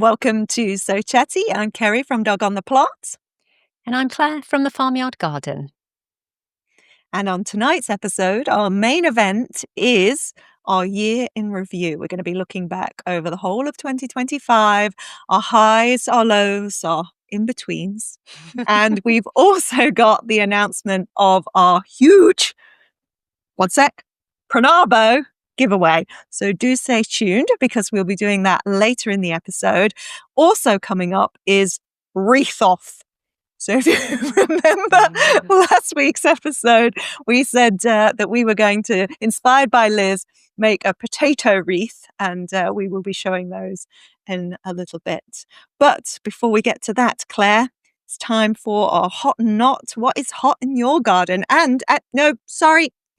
Welcome to Sow Chatty. I'm Kerry from Dog on the Plot. And I'm Claire from the Farmyard Garden. And on tonight's episode, our main event is our year in review. We're going to be looking back over the whole of 2025, our highs, our lows, our in-betweens. And we've also got the announcement of our huge, Prunarbo giveaway. So do stay tuned because we'll be doing that later in the episode. Also coming up is WEATH OFF. So if you remember last week's episode, we said that we were going to, inspired by Liz, make a potato wreath, and we will be showing those in a little bit. But before we get to that, Claire, it's time for our hot and not. What is hot in your garden? And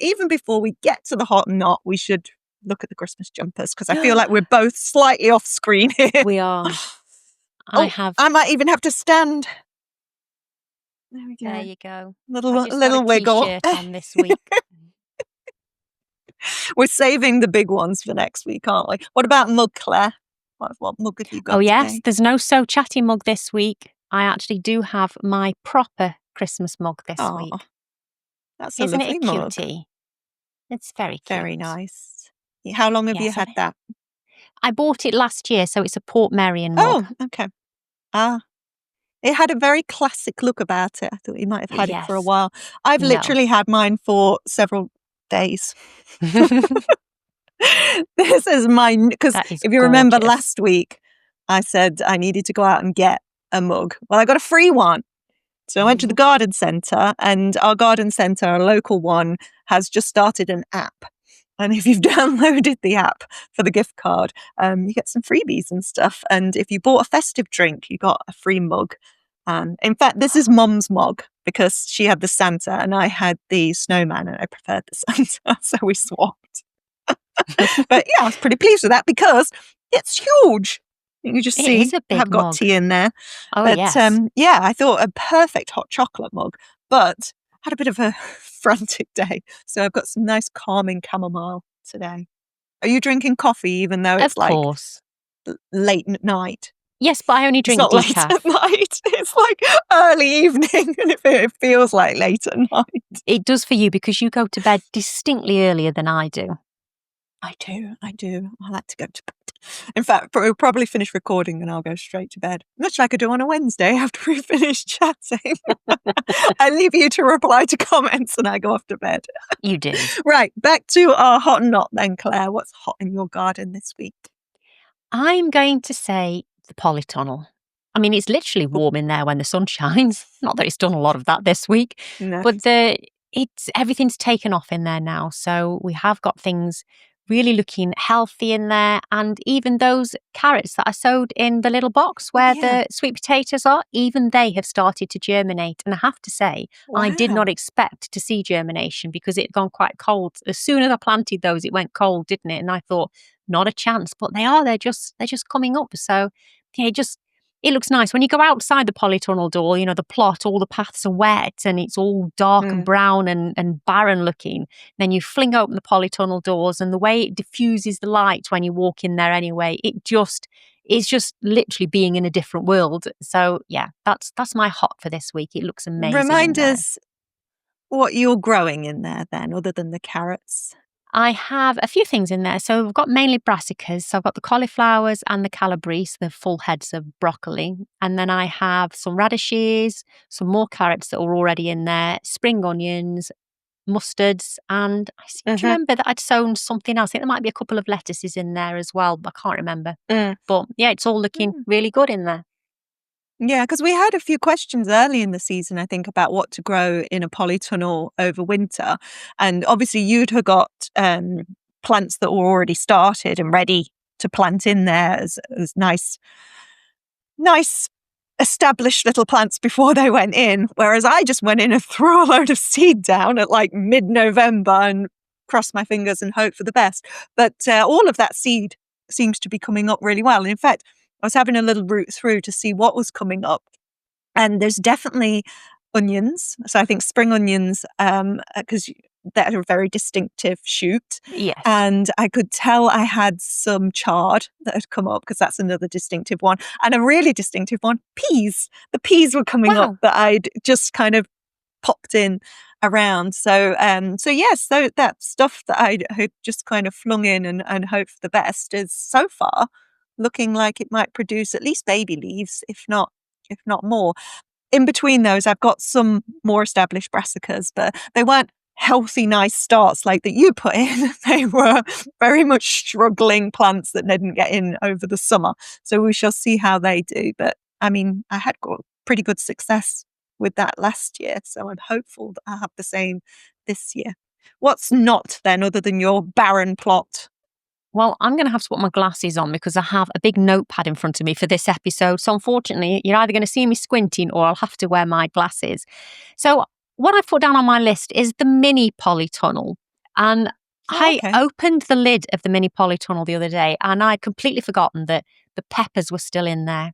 even before we get to the hot and not, we should look at the Christmas jumpers because I feel like we're both slightly off screen here. We are. I might even have to stand. There we go. There you go. Little wiggle. T-shirt on this week. We're saving the big ones for next week, aren't we? What about mug, Claire? What mug have you got? Oh yes, today? There's no Sow Chatty mug this week. I actually do have my proper Christmas mug this week. That's Isn't a lovely it a mug. cutie? It's very cute. Very nice. How long have you had that? I bought it last year, so it's a Port Merion mug. Oh, okay. It had a very classic look about it. I thought you might have had it for a while. I've literally had mine for several days. This is mine, because if you remember last week, I said I needed to go out and get a mug. Well, I got a free one. So I went to the garden centre, and our garden centre, our local one, has just started an app. And if you've downloaded the app for the gift card, you get some freebies and stuff. And if you bought a festive drink, you got a free mug. In fact, this is Mum's mug because she had the Santa and I had the snowman and I preferred the Santa. So we swapped. But yeah, I was pretty pleased with that because it's huge. You can just see I've got tea in there. Oh, but, yes. I thought a perfect hot chocolate mug, but had a bit of a frantic day. So I've got some nice calming chamomile today. Are you drinking coffee even though it's late at night? Yes, but I only drink decaf. Late at night. It's like early evening and it feels like late at night. It does for you because you go to bed distinctly earlier than I do. I do. I like to go to bed. In fact, we'll probably finish recording and I'll go straight to bed. Much like I do on a Wednesday after we finish chatting. I leave you to reply to comments and I go off to bed. You do. Right, back to our hot and not then, Claire. What's hot in your garden this week? I'm going to say the polytunnel. I mean, it's literally warm in there when the sun shines. Not that it's done a lot of that this week, but everything's taken off in there now. So we have got things really looking healthy in there, and even those carrots that I sowed in the little box where the sweet potatoes are, even they have started to germinate. And I have to say, I did not expect to see germination because it had gone quite cold. As soon as I planted those, it went cold, didn't it? And I thought, not a chance, but they're just coming up. So it looks nice. When you go outside the polytunnel door, the plot, all the paths are wet and it's all dark and brown and barren looking. Then you fling open the polytunnel doors and the way it diffuses the light when you walk in there anyway, it's just literally being in a different world. So yeah, that's my hot for this week. It looks amazing. Remind us what you're growing in there then, other than the carrots. I have a few things in there. So I've got mainly brassicas. So I've got the cauliflowers and the calabrese, the full heads of broccoli. And then I have some radishes, some more carrots that are already in there, spring onions, mustards, and I seem to remember that I'd sown something else. I think there might be a couple of lettuces in there as well, but I can't remember. But yeah, it's all looking really good in there. Yeah, because we had a few questions early in the season, I think, about what to grow in a polytunnel over winter. And obviously you'd have got plants that were already started and ready to plant in there as nice established little plants before they went in. Whereas I just went in and threw a load of seed down at like mid-November and crossed my fingers and hoped for the best. But all of that seed seems to be coming up really well. And in fact, I was having a little root through to see what was coming up. And there's definitely onions. So I think spring onions, because that had a very distinctive shoot. Yes. And I could tell I had some chard that had come up, because that's another distinctive one. And a really distinctive one, peas. The peas were coming up that I'd just kind of popped in around. So yes, so that stuff that I had just kind of flung in and hoped for the best is so far looking like it might produce at least baby leaves, if not more. In between those, I've got some more established brassicas, but they weren't healthy, nice starts like that you put in. They were very much struggling plants that didn't get in over the summer. So we shall see how they do. But I mean, I had got pretty good success with that last year, so I'm hopeful that I'll have the same this year. What's not then, other than your barren plot? Well, I'm going to have to put my glasses on because I have a big notepad in front of me for this episode. So unfortunately, you're either going to see me squinting or I'll have to wear my glasses. So what I've put down on my list is the mini polytunnel. And I opened the lid of the mini polytunnel the other day and I'd completely forgotten that the peppers were still in there.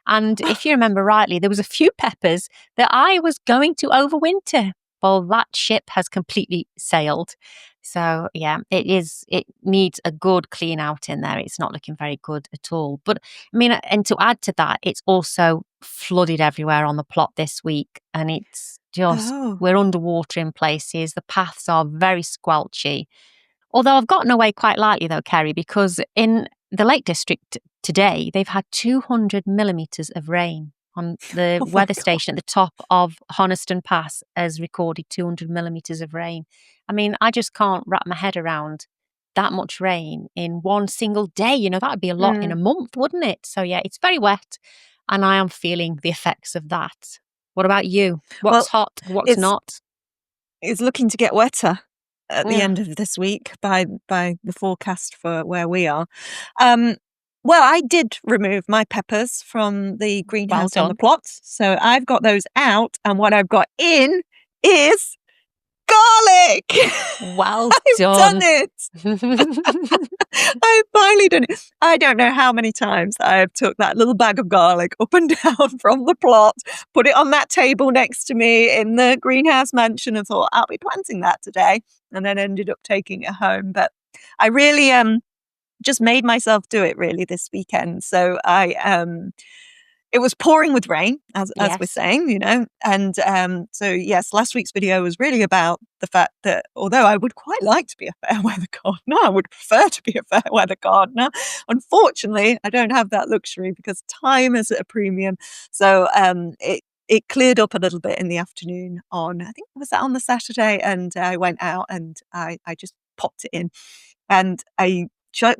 And if you remember rightly, there was a few peppers that I was going to overwinter. Well, that ship has completely sailed. So yeah, it needs a good clean out in there. It's not looking very good at all. But I mean, and to add to that, it's also flooded everywhere on the plot this week. And it's just, we're underwater in places. The paths are very squelchy. Although I've gotten away quite lightly though, Kerry, because in the Lake District today, they've had 200 millimetres of rain. On the weather station at the top of Honeston Pass has recorded 200 millimetres of rain. I mean, I just can't wrap my head around that much rain in one single day. You know, that would be a lot in a month, wouldn't it? So yeah, it's very wet and I am feeling the effects of that. What about you? What's hot? What's not? It's looking to get wetter at the end of this week by the forecast for where we are. Well, I did remove my peppers from the greenhouse on the plot. So I've got those out. And what I've got in is garlic. Well done it. I've finally done it. I don't know how many times I've took that little bag of garlic up and down from the plot, put it on that table next to me in the greenhouse mansion and thought, I'll be planting that today. And then ended up taking it home. But I really just made myself do it really this weekend. So it was pouring with rain, as we're saying, you know. And so, yes, last week's video was really about the fact that although I would quite like to be a fair weather gardener, I would prefer to be a fair weather gardener. Unfortunately, I don't have that luxury because time is at a premium. So it cleared up a little bit in the afternoon on, I think, was that on the Saturday? And I went out and I just popped it in. And I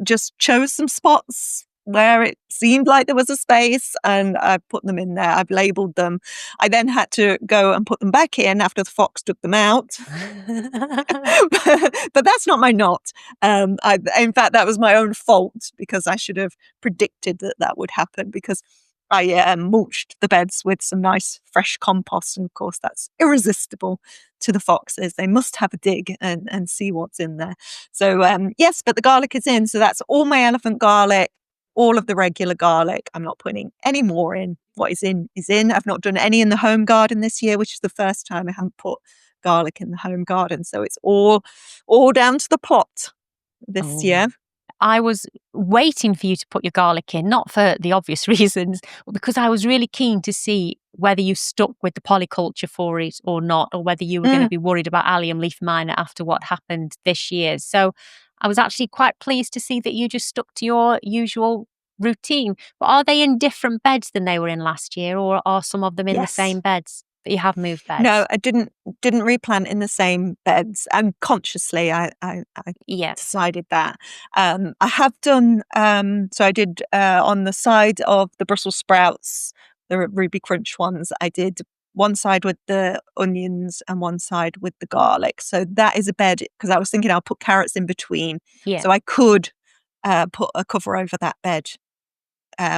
just chose some spots where it seemed like there was a space and I put them in there. I've labelled them. I then had to go and put them back in after the fox took them out. But that's not my knot. In fact, that was my own fault because I should have predicted that would happen because I mulched the beds with some nice fresh compost. And of course, that's irresistible to the foxes. They must have a dig and see what's in there. So yes, but the garlic is in. So that's all my elephant garlic, all of the regular garlic. I'm not putting any more in. What is in is in. I've not done any in the home garden this year, which is the first time I haven't put garlic in the home garden. So it's all down to the plot this year. I was waiting for you to put your garlic in, not for the obvious reasons, but because I was really keen to see whether you stuck with the polyculture for it or not, or whether you were going to be worried about allium leaf miner after what happened this year. So I was actually quite pleased to see that you just stuck to your usual routine. But are they in different beds than they were in last year, or are some of them in the same beds? But you have moved beds. No, I didn't replant in the same beds. And consciously, I decided that. I have done. So I did on the side of the Brussels sprouts, the Ruby Crunch ones. I did one side with the onions and one side with the garlic. So that is a bed because I was thinking I'll put carrots in between. Yeah. So I could put a cover over that bed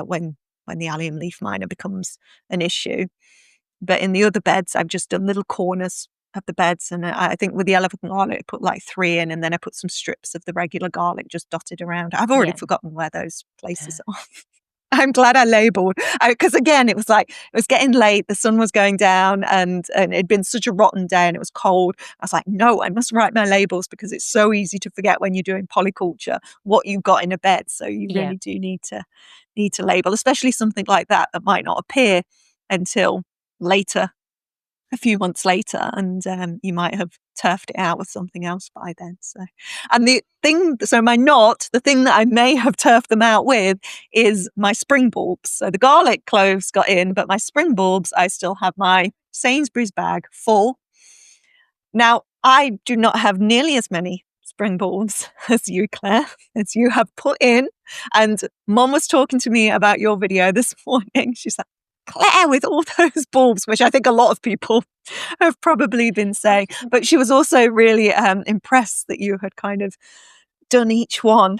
when the allium leaf miner becomes an issue. But in the other beds, I've just done little corners of the beds. And I think with the elephant garlic, I put like 3 in and then I put some strips of the regular garlic just dotted around. I've already forgotten where those places are. I'm glad I labelled, because again, it was getting late, the sun was going down, and it'd been such a rotten day and it was cold. I was like, no, I must write my labels, because it's so easy to forget when you're doing polyculture what you've got in a bed. So you really do need to label, especially something like that might not appear until later, a few months later, and you might have turfed it out with something else by then. So, and the thing that I may have turfed them out with is my spring bulbs. So the garlic cloves got in, but my spring bulbs, I still have my Sainsbury's bag full. Now, I do not have nearly as many spring bulbs as you, Claire, as you have put in. And Mom was talking to me about your video this morning. She's like, Claire, with all those bulbs, which I think a lot of people have probably been saying. But she was also really impressed that you had kind of done each one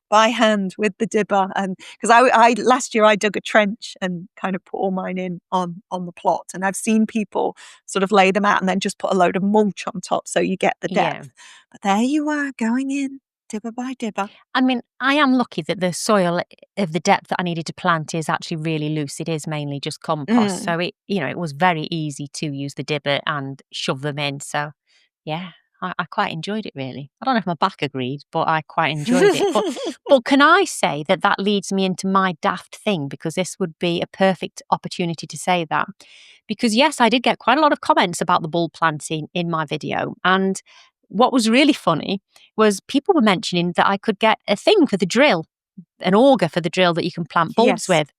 by hand with the dibber. And because I last year I dug a trench and kind of put all mine in on the plot. And I've seen people sort of lay them out and then just put a load of mulch on top so you get the depth. Yeah. But there you are, going in dibber by dibber. I mean, I am lucky that the soil of the depth that I needed to plant is actually really loose. It is mainly just compost. So it was very easy to use the dibber and shove them in. So yeah, I quite enjoyed it, really. I don't know if my back agreed, but I quite enjoyed it. But can I say that leads me into my daft thing, because this would be a perfect opportunity to say that. Because yes, I did get quite a lot of comments about the bulb planting in my video. And what was really funny was people were mentioning that I could get a thing for the drill, an auger for the drill that you can plant bulbs with.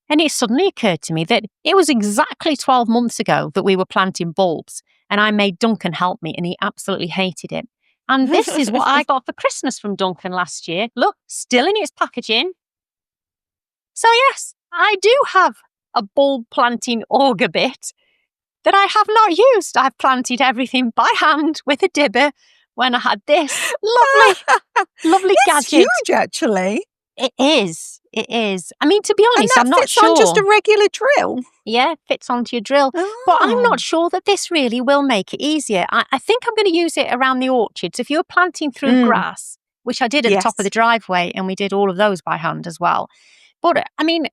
And it suddenly occurred to me that it was exactly 12 months ago that we were planting bulbs, and I made Duncan help me, and he absolutely hated it. And this is what I got for Christmas from Duncan last year. Look, still in its packaging. So yes, I do have a bulb planting auger bit that I have not used. I've planted everything by hand with a dibber when I had this lovely gadget. It's huge, actually. It is. I mean, to be honest, I'm not sure. And that fits on just a regular drill. Yeah, fits onto your drill. Oh. But I'm not sure that this really will make it easier. I think I'm going to use it around the orchards. If you're planting through grass, which I did at the top of the driveway, and we did all of those by hand as well. But I mean,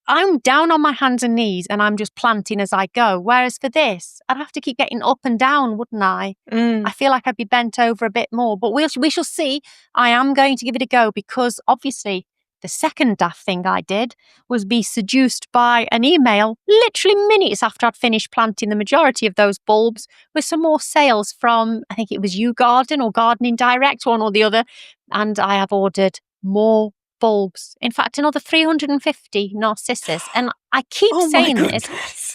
I'm down on my hands and knees and I'm just planting as I go. Whereas for this, I'd have to keep getting up and down, wouldn't I? I feel like I'd be bent over a bit more. But we shall see. I am going to give it a go, because obviously the second daft thing I did was be seduced by an email literally minutes after I'd finished planting the majority of those bulbs with some more sales from, I think it was You Garden or Gardening Direct, one or the other. And I have ordered more bulbs. In fact, another 350 narcissus. And I keep saying this,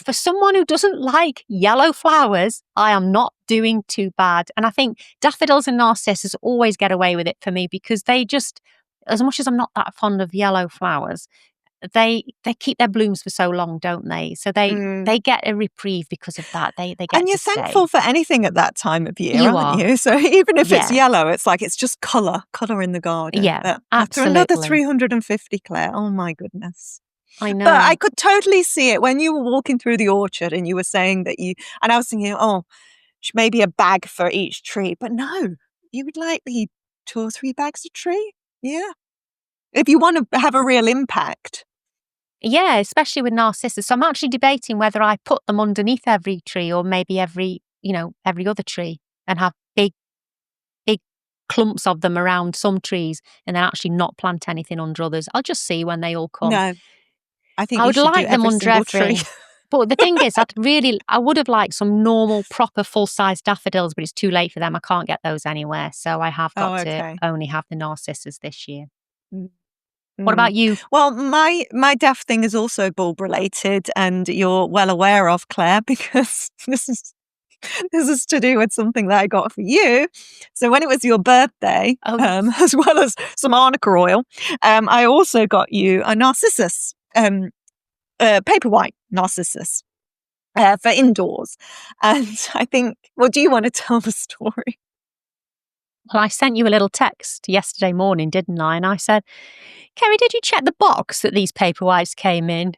for someone who doesn't like yellow flowers, I am not doing too bad. And I think daffodils and narcissus always get away with it for me, because they just, as much as I'm not that fond of yellow flowers, they keep their blooms for so long, don't they? So they get a reprieve because of that. They get and you're to thankful stay. For anything at that time of year, aren't you? So even if it's yellow, it's like it's just colour in the garden. Yeah, but absolutely. After another 350, Claire, oh my goodness. I know. But I could totally see it when you were walking through the orchard and you were saying that and I was thinking, maybe a bag for each tree. But no, you would like the 2 or 3 bags a tree. Yeah. If you want to have a real impact. Yeah, especially with narcissus. So I'm actually debating whether I put them underneath every tree, or maybe every other tree, and have big clumps of them around some trees, and then actually not plant anything under others. I'll just see when they all come. No, I think I you would should like do them every under single every. tree. But the thing is, I would have liked some normal, proper, full-size daffodils, but it's too late for them. I can't get those anywhere, so I have got to only have the narcissus this year. What about you? Well, my daft thing is also bulb related, and you're well aware of, Claire, because this is to do with something that I got for you. So when it was your birthday, as well as some arnica oil, I also got you a narcissus, paper white narcissus, for indoors. And I think, do you want to tell the story? Well, I sent you a little text yesterday morning, didn't I? And I said, Kerry, did you check the box that these paper whites came in?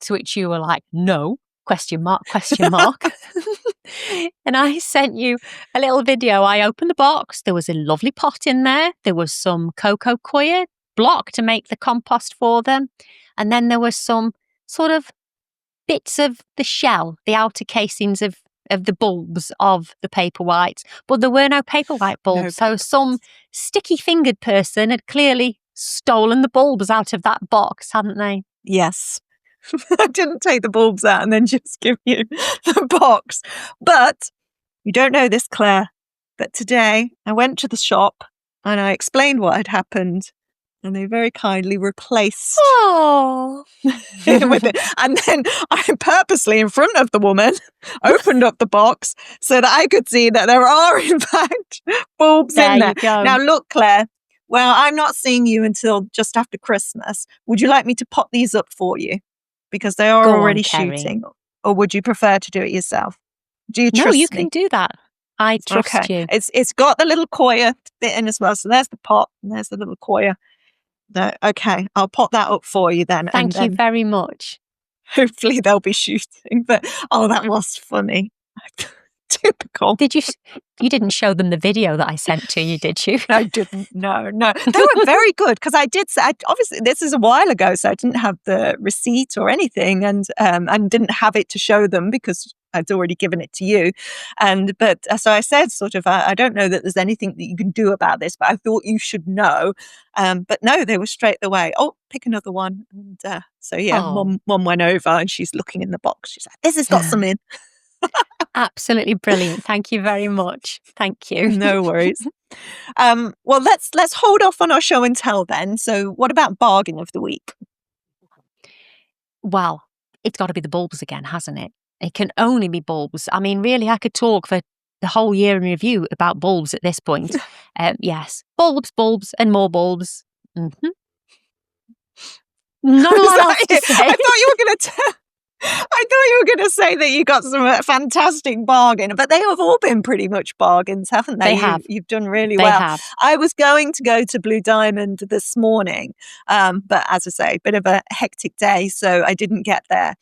To which you were like, no, question mark. And I sent you a little video. I opened the box. There was a lovely pot in there. There was some cocoa coir, block to make the compost for them. And then there were some sort of bits of the shell, the outer casings of the bulbs of the paper whites, but there were no paper white bulbs. So some sticky-fingered person had clearly stolen the bulbs out of that box, hadn't they? Yes. I didn't take the bulbs out and then just give you the box. But you don't know this, Claire, but today I went to the shop and I explained what had happened. And they very kindly replaced with it. And then I purposely, in front of the woman, opened up the box so that I could see that there are, in fact, bulbs in there. Now, look, Claire, well, I'm not seeing you until just after Christmas. Would you like me to pop these up for you? Because they are already shooting. Or would you prefer to do it yourself? Do you trust me? No, you can do that. I trust you. It's got the little coir bit in as well. So there's the pot and there's the little coir. No, okay, I'll pop that up for you then. Thank you very much. Hopefully they'll be shooting, but that was funny. Typical. You didn't show them the video that I sent to you, did you? I didn't. No. They were very good because I did say, obviously this is a while ago, so I didn't have the receipt or anything and didn't have it to show them because I'd already given it to you. So I said sort of, I don't know that there's anything that you can do about this, but I thought you should know. But no, they were straight away. Oh, pick another one. And Mum went over and she's looking in the box. She's like, this has got some in. Absolutely brilliant. Thank you very much. Thank you. No worries. Well, let's hold off on our show and tell then. So what about bargain of the week? Well, it's got to be the bulbs again, hasn't it? It can only be bulbs. I mean, really, I could talk for the whole year in review about bulbs at this point. Yes, bulbs, and more bulbs. Mm-hmm. Not a lot else to say. I thought you were going to say that you got some fantastic bargain, but they have all been pretty much bargains, haven't they? They have. You've done really well. They have. I was going to go to Blue Diamond this morning, but as I say, a bit of a hectic day, so I didn't get there.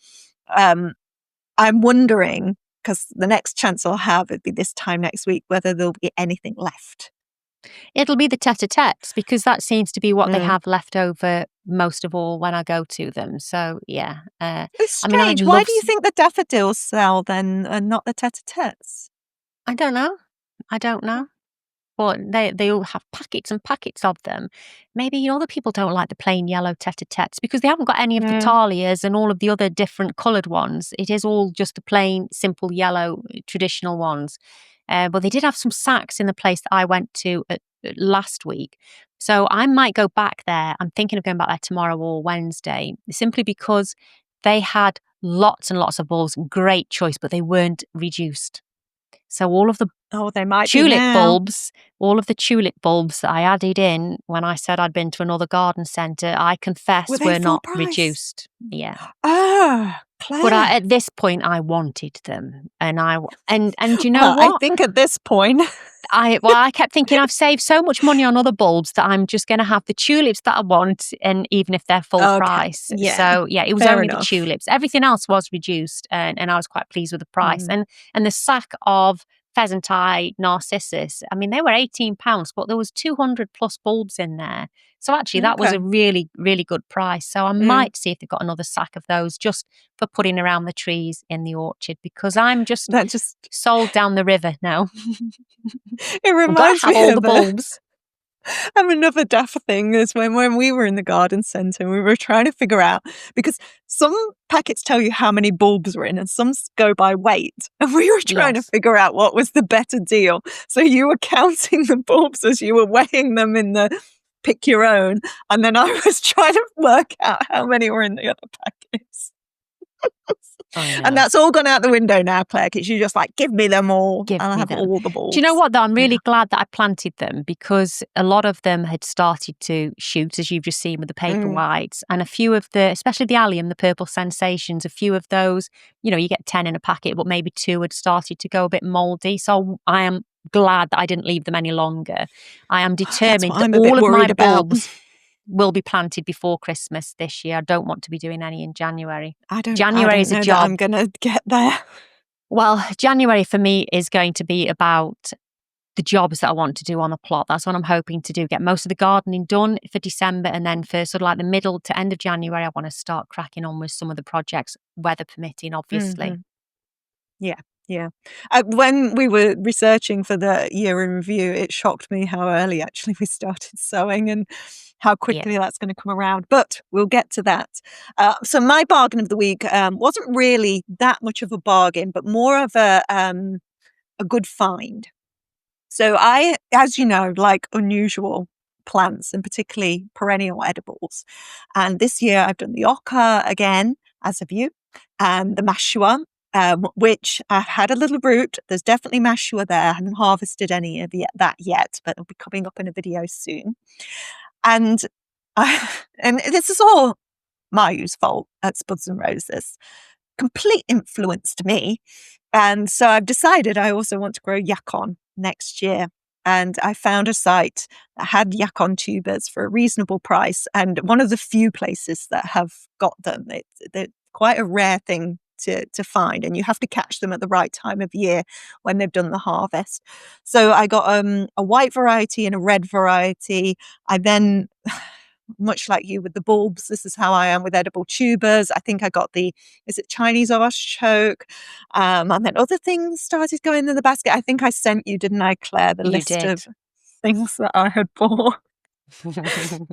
I'm wondering, because the next chance I'll have would be this time next week, whether there'll be anything left. It'll be the tete-a-tetes because that seems to be what they have left over most of all when I go to them. So, yeah. It's strange. Why do you think the daffodils sell then and not the tete-a-tetes? I don't know. But they all have packets and packets of them. Maybe other people don't like the plain yellow tete-a-tetes because they haven't got any of the Thalias and all of the other different coloured ones. It is all just the plain, simple yellow traditional ones. But they did have some sacks in the place that I went to last week. So I might go back there. I'm thinking of going back there tomorrow or Wednesday, simply because they had lots and lots of bulbs. Great choice, but they weren't reduced. So all of the all of the tulip bulbs that I added in when I said I'd been to another garden centre, I confess were not reduced. Yeah. Claire. But at this point, I wanted them, and you know what? I think at this point, I kept thinking I've saved so much money on other bulbs that I'm just going to have the tulips that I want, and even if they're full price. Yeah. So yeah, it was only the tulips. Everything else was reduced, and I was quite pleased with the price. And the sack of pheasant eye narcissus, I mean, they were £18, but there was 200 plus bulbs in there. So actually that was a really, really good price. So I might see if they've got another sack of those just for putting around the trees in the orchard, because I'm just sold down the river now. It reminds me all the bulbs. Another daft thing is when we were in the garden centre, we were trying to figure out, because some packets tell you how many bulbs were in and some go by weight. And we were trying to figure out what was the better deal. So you were counting the bulbs as you were weighing them in the pick your own. And then I was trying to work out how many were in the other packets. And that's all gone out the window now, Claire, because you're just like, give me them all. I'll have all the bulbs. Do you know what, though? I'm really glad that I planted them, because a lot of them had started to shoot, as you've just seen with the paper whites. And a few of especially the allium, the purple sensations, a few of those, you get 10 in a packet, but maybe 2 had started to go a bit mouldy. So I am glad that I didn't leave them any longer. I am determined that all of my bulbs will be planted before Christmas this year. I don't want to be doing any in January. January is a job. I'm going to get there. Well, January for me is going to be about the jobs that I want to do on the plot. That's what I'm hoping to do. Get most of the gardening done for December, and then for sort of like the middle to end of January, I want to start cracking on with some of the projects, weather permitting, obviously. Mm-hmm. Yeah. When we were researching for the year in review, it shocked me how early actually we started sowing and how quickly that's going to come around. But we'll get to that. So my bargain of the week wasn't really that much of a bargain, but more of a good find. So I, as you know, like unusual plants and particularly perennial edibles. And this year I've done the oca again, as have you, and the mashua, which I've had a little root. There's definitely mashua there. I haven't harvested any of that yet, but it'll be coming up in a video soon. And and this is all Mayu's fault at Spuds and Roses. Complete influence to me. And so I've decided I also want to grow yacon next year. And I found a site that had yacon tubers for a reasonable price. And one of the few places that have got them. They're quite a rare thing to find. And you have to catch them at the right time of year when they've done the harvest. So I got a white variety and a red variety. I then... much like you with the bulbs, this is how I am with edible tubers. I think I got is it Chinese artichoke? And then other things started going in the basket. I think I sent you, didn't I, Claire, the list of things that I had bought.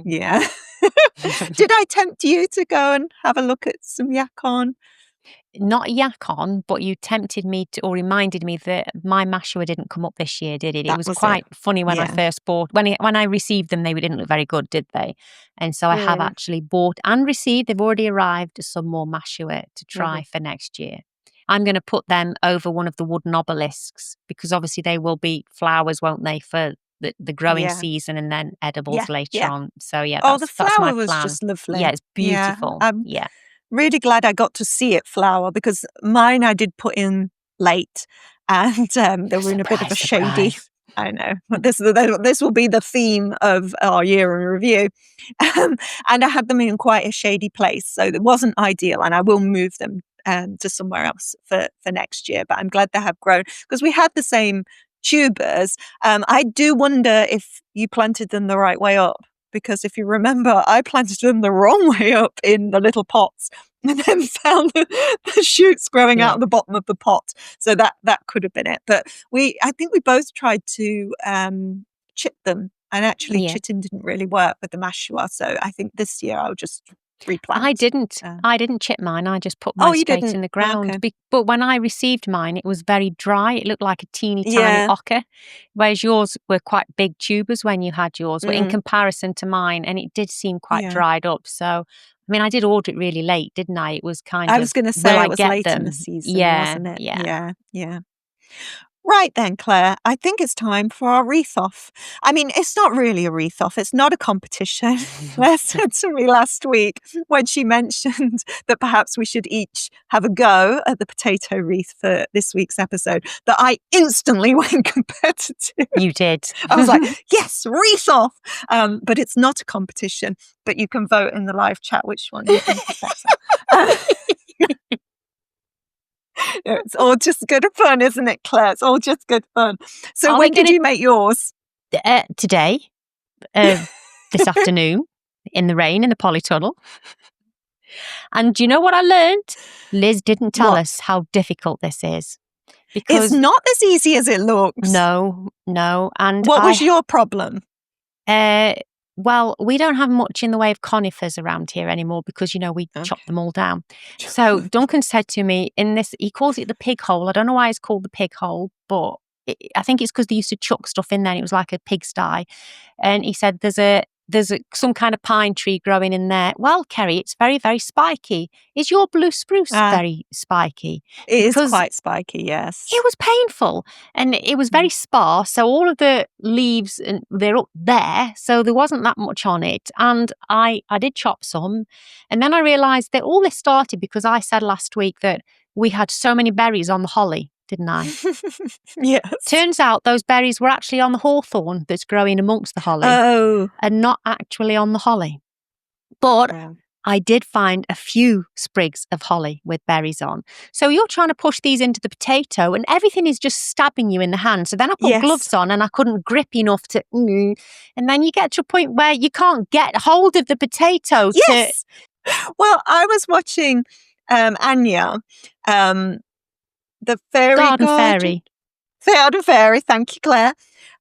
Yeah. Did I tempt you to go and have a look at some yacon? Not yacon, but you tempted me to, or reminded me that my mashua didn't come up this year, did it? It was quite funny when I first bought. When I received them, they didn't look very good, did they? And so I have actually bought and received. They've already arrived some more mashua to try for next year. I'm going to put them over one of the wooden obelisks because obviously they will be flowers, won't they, for the growing season and then edibles later on. So the flower was just lovely. Yeah, it's beautiful. Yeah. Really glad I got to see it flower because mine I did put in late and they were in a bit of a shady. I know. This will be the theme of our year in review. And I had them in quite a shady place. So it wasn't ideal and I will move them to somewhere else for next year. But I'm glad they have grown because we had the same tubers. I do wonder if you planted them the right way up. Because if you remember, I planted them the wrong way up in the little pots and then found the shoots growing out of the bottom of the pot. So that could have been it. But I think we both tried to chip them. And actually chitting didn't really work with the mashua. So I think this year I'll just replant. I didn't chip mine. I just put mine straight in the ground. Okay. But when I received mine, it was very dry. It looked like a teeny tiny ocker, whereas yours were quite big tubers when you had yours. But in comparison to mine, and it did seem quite dried up. So, I mean, I did order it really late, didn't I? It was kind of... I was going to say it was late in the season, wasn't it? Yeah. Right then, Claire, I think it's time for our wreath off. I mean, it's not really a wreath off. It's not a competition. Claire said to me last week when she mentioned that perhaps we should each have a go at the potato wreath for this week's episode, that I instantly went competitive. You did. I was like, yes, wreath off. But it's not a competition, but you can vote in the live chat which one you think is better. It's all just good fun, isn't it, Claire? It's all just good fun. So when did you make yours? Today, this afternoon, in the rain in the polytunnel. And do you know what I learned? Liz didn't tell us how difficult this is. Because it's not as easy as it looks. No. And what was your problem? Well, we don't have much in the way of conifers around here anymore because, we chop them all down. So Duncan said to me he calls it the pig hole. I don't know why it's called the pig hole, but I think it's because they used to chuck stuff in there and it was like a pigsty. And he said there's some kind of pine tree growing in there. Well, Kerry, it's very, very spiky. Is your blue spruce very spiky? It is quite spiky, yes. It was painful and it was very sparse. So all of the leaves, they're up there. So there wasn't that much on it. And I did chop some. And then I realised that all this started because I said last week that we had so many berries on the holly, didn't I? Yes. Turns out those berries were actually on the hawthorn that's growing amongst the holly. Oh. And not actually on the holly. But I did find a few sprigs of holly with berries on. So you're trying to push these into the potato and everything is just stabbing you in the hand. So then I put gloves on and I couldn't grip enough to, and then you get to a point where you can't get hold of the potato. Yes. Well, I was watching Anya, the Garden Fairy. Garden Fairy, thank you, Claire.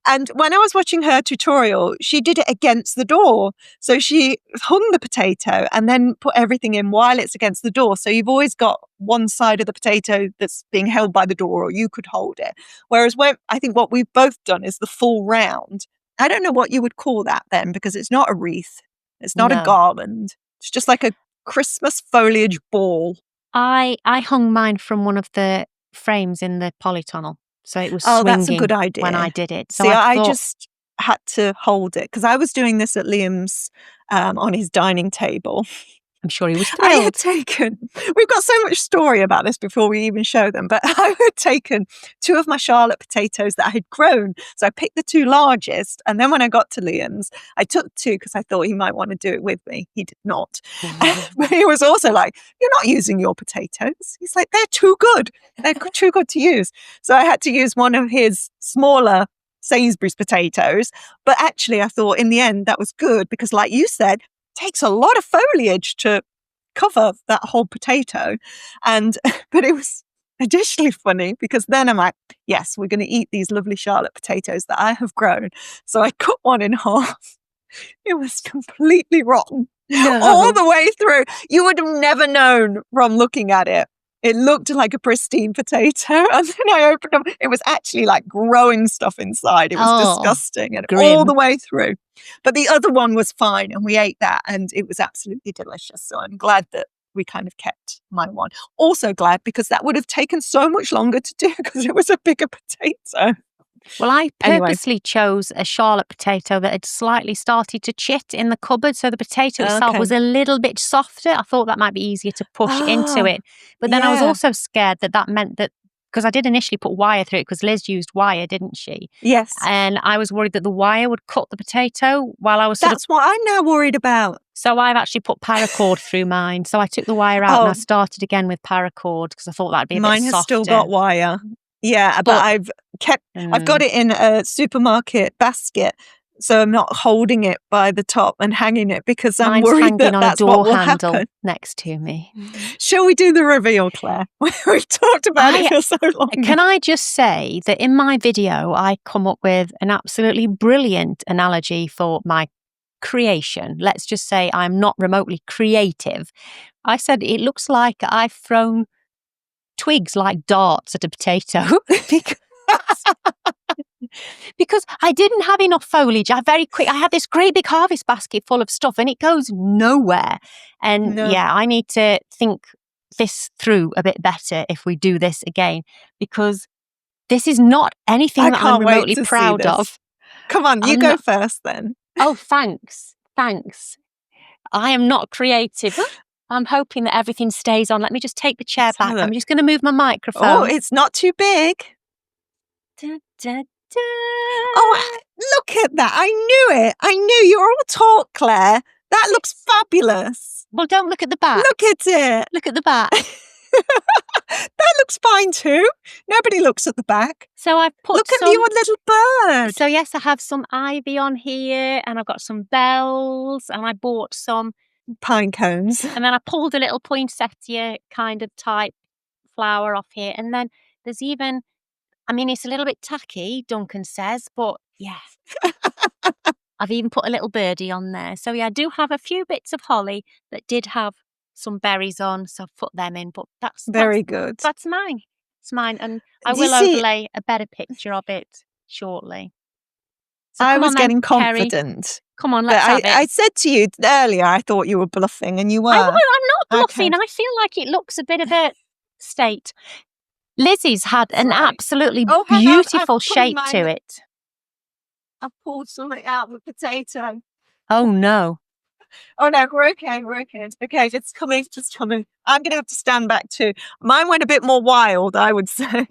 And when I was watching her tutorial, she did it against the door. So she hung the potato and then put everything in while it's against the door. So you've always got one side of the potato that's being held by the door, or you could hold it. Whereas I think what we've both done is the full round. I don't know what you would call that then, because it's not a wreath. It's not a garland. It's just like a Christmas foliage ball. I hung mine from one of the frames in the polytunnel. So it was swinging that's a good idea. when I did it. So see, I just had to hold it because I was doing this at Liam's on his dining table. I'm sure he was thrilled. I had taken, we've got so much story about this before we even show them, but I had taken 2 of my Charlotte potatoes that I had grown. So I picked the 2 largest. And then when I got to Liam's, I took 2 because I thought he might want to do it with me. He did not. But he was also like, you're not using your potatoes. He's like, they're too good. They're too good to use. So I had to use one of his smaller Sainsbury's potatoes. But actually, I thought in the end, that was good because like you said, takes a lot of foliage to cover that whole potato. But it was additionally funny because then I'm like, yes, we're going to eat these lovely Charlotte potatoes that I have grown. So I cut one in half. It was completely rotten all the way through. You would have never known from looking at it. It looked like a pristine potato. And then I opened up. It was actually like growing stuff inside. It was disgusting and grim. All the way through. But the other one was fine. And we ate that and it was absolutely delicious. So I'm glad that we kind of kept my one. Also glad because that would have taken so much longer to do because it was a bigger potato. Well, I purposely chose a Charlotte potato that had slightly started to chit in the cupboard. So the potato itself was a little bit softer. I thought that might be easier to push into it. But then I was also scared that meant that, because I did initially put wire through it because Liz used wire, didn't she? Yes. And I was worried that the wire would cut the potato while I was That's what I'm now worried about. So I've actually put paracord through mine. So I took the wire out and I started again with paracord because I thought that'd be a bit softer. Mine has still got wire. Yeah, but I've got it in a supermarket basket, so I'm not holding it by the top and hanging it because I'm worried that that's what will happen. Next to me. Shall we do the reveal, Claire? We've talked about it for so long. Can I just say that in my video, I come up with an absolutely brilliant analogy for my creation. Let's just say I'm not remotely creative. I said it looks like I've thrown twigs like darts at a potato because I didn't have enough foliage. I had this great big harvest basket full of stuff and it goes nowhere. And I need to think this through a bit better if we do this again, because this is not anything that I'm remotely proud of. Come on, you go first then. Oh, thanks. I am not creative. I'm hoping that everything stays on. Let me just take the chair back. I'm just going to move my microphone. Oh, it's not too big. Da, da, da. Oh, look at that. I knew it. I knew you were all talk, Claire. That looks fabulous. Well, don't look at the back. Look at it. Look at the back. That looks fine too. Nobody looks at the back. So I've put Look at your little bird. So yes, I have some ivy on here and I've got some bells and I bought some pine cones. And then I pulled a little poinsettia kind of type flower off here. And then there's even, it's a little bit tacky, Duncan says, but yeah. I've even put a little birdie on there. So yeah, I do have a few bits of holly that did have some berries on, so I've put them in. But that's very good. That's mine. It's mine. And I will overlay a better picture of it shortly. So I was getting confident. Kerry. Come on, let's have it. I said to you earlier, I thought you were bluffing, and you were. I'm not bluffing. Okay. I feel like it looks a bit of a state. Lizzie's had an absolutely beautiful shape to it. I've pulled something out of a potato. Oh, no. Oh, no, we're okay. Okay, it's coming. I'm going to have to stand back too. Mine went a bit more wild, I would say.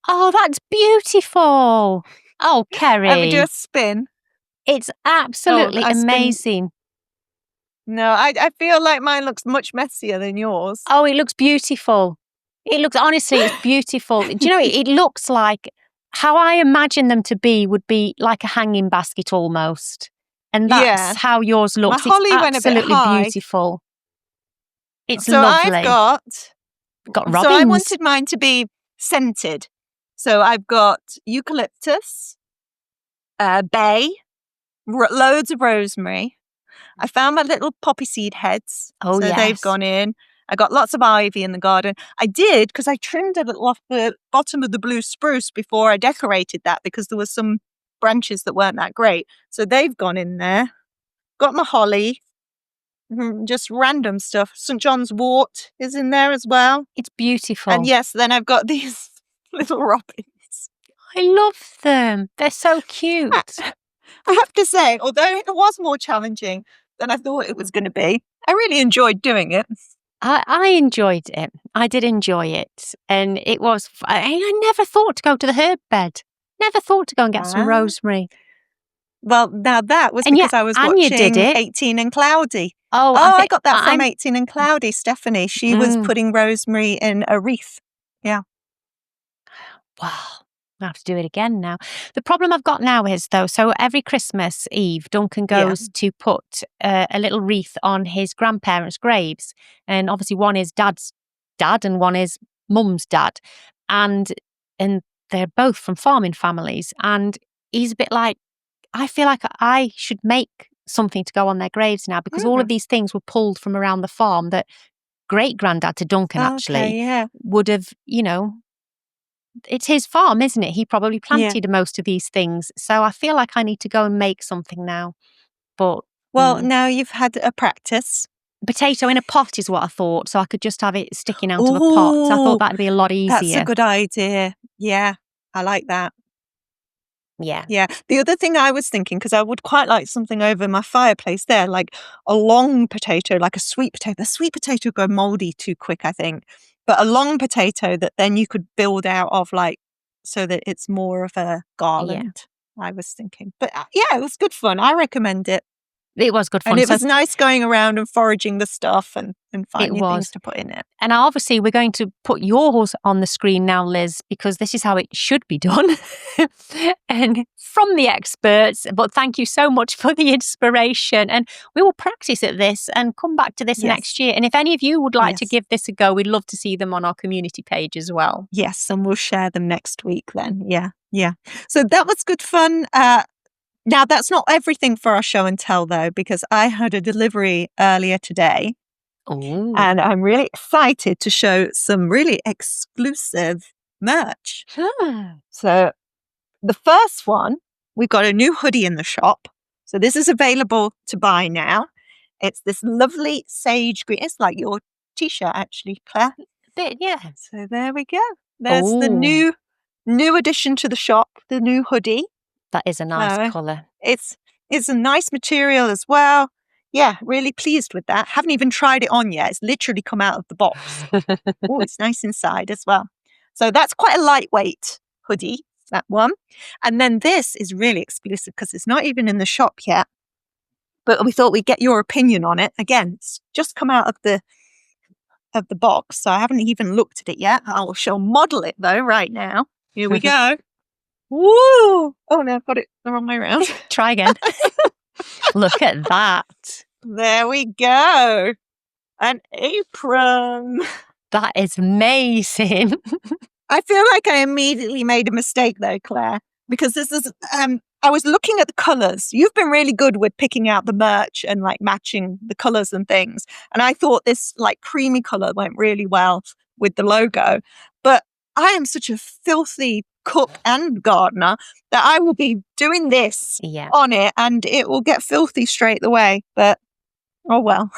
Oh, that's beautiful. Oh, Kerry. Let me do a spin. It's absolutely amazing. No, I feel like mine looks much messier than yours. Oh, it looks beautiful. Honestly, it's beautiful. Do you know, it looks like how I imagine them to be would be like a hanging basket almost. And that's how yours looks. My holly It's went a bit absolutely high. beautiful. It's so lovely. I've got robins. So I wanted mine to be scented. So I've got eucalyptus, bay, loads of rosemary. I found my little poppy seed heads. Oh, so yes. They've gone in. I got lots of ivy in the garden. I did, because I trimmed a little off the bottom of the blue spruce before I decorated that, because there was some branches that weren't that great. So they've gone in there. Got my holly. Just random stuff. St. John's wort is in there as well. It's beautiful. And yes, then I've got these little robins. I love them. They're so cute. I have to say, although it was more challenging than I thought it was going to be, I really enjoyed doing it. I enjoyed it. I did enjoy it. And it was, I never thought to go to the herb bed. Never thought to go and get some rosemary. Well, now that was because I was watching 18 and Cloudy. Oh, I got that from 18 and Cloudy, Stephanie. She was putting rosemary in a wreath. Yeah. Wow. I have to do it again now. The problem I've got now is, though, so every Christmas Eve, Duncan goes to put a little wreath on his grandparents' graves. And obviously one is Dad's dad and one is Mum's dad. And they're both from farming families. And he's a bit like, I feel like I should make something to go on their graves now, because all of these things were pulled from around the farm that great-granddad to Duncan would have, it's his farm, isn't it? He probably planted most of these things. So I feel like I need to go and make something now. But now you've had a practice. Potato in a pot is what I thought, so I could just have it sticking out of a pot. So I thought that'd be a lot easier. That's a good idea. Yeah, I like that. Yeah. Yeah. The other thing I was thinking, because I would quite like something over my fireplace there, like a long potato, like a sweet potato. The sweet potato go moldy too quick, I think. But a long potato that then you could build out of, like, so that it's more of a garland, I was thinking. But it was good fun. I recommend it. It was good fun. And it was nice going around and foraging the stuff and finding things to put in it. And obviously we're going to put yours on the screen now, Liz, because this is how it should be done. And from the experts. But thank you so much for the inspiration. And we will practice at this and come back to this next year. And if any of you would like to give this a go, we'd love to see them on our community page as well. Yes, and we'll share them next week then. Yeah. So that was good fun. Now, that's not everything for our show and tell, though, because I had a delivery earlier today. Ooh. And I'm really excited to show some really exclusive merch. So the first one, we've got a new hoodie in the shop. So this is available to buy now. It's this lovely sage green. It's like your T-shirt, actually, Claire. A bit, yeah. So there we go. There's the new addition to the shop, the new hoodie. That is a nice colour. It's a nice material as well. Yeah, really pleased with that. Haven't even tried it on yet. It's literally come out of the box. Oh, it's nice inside as well. So that's quite a lightweight hoodie, that one. And then this is really exclusive because it's not even in the shop yet. But we thought we'd get your opinion on it. Again, it's just come out of the box, so I haven't even looked at it yet. I shall model it though right now. Here we go. Woo! Oh no, I've got it the wrong way around. Try again. Look at that. There we go. An apron. That is amazing. I feel like I immediately made a mistake though, Claire, because this is, I was looking at the colours. You've been really good with picking out the merch and like matching the colours and things. And I thought this like creamy colour went really well with the logo. But I am such a filthy cook and gardener that I will be doing this on it and it will get filthy straight away. But oh well.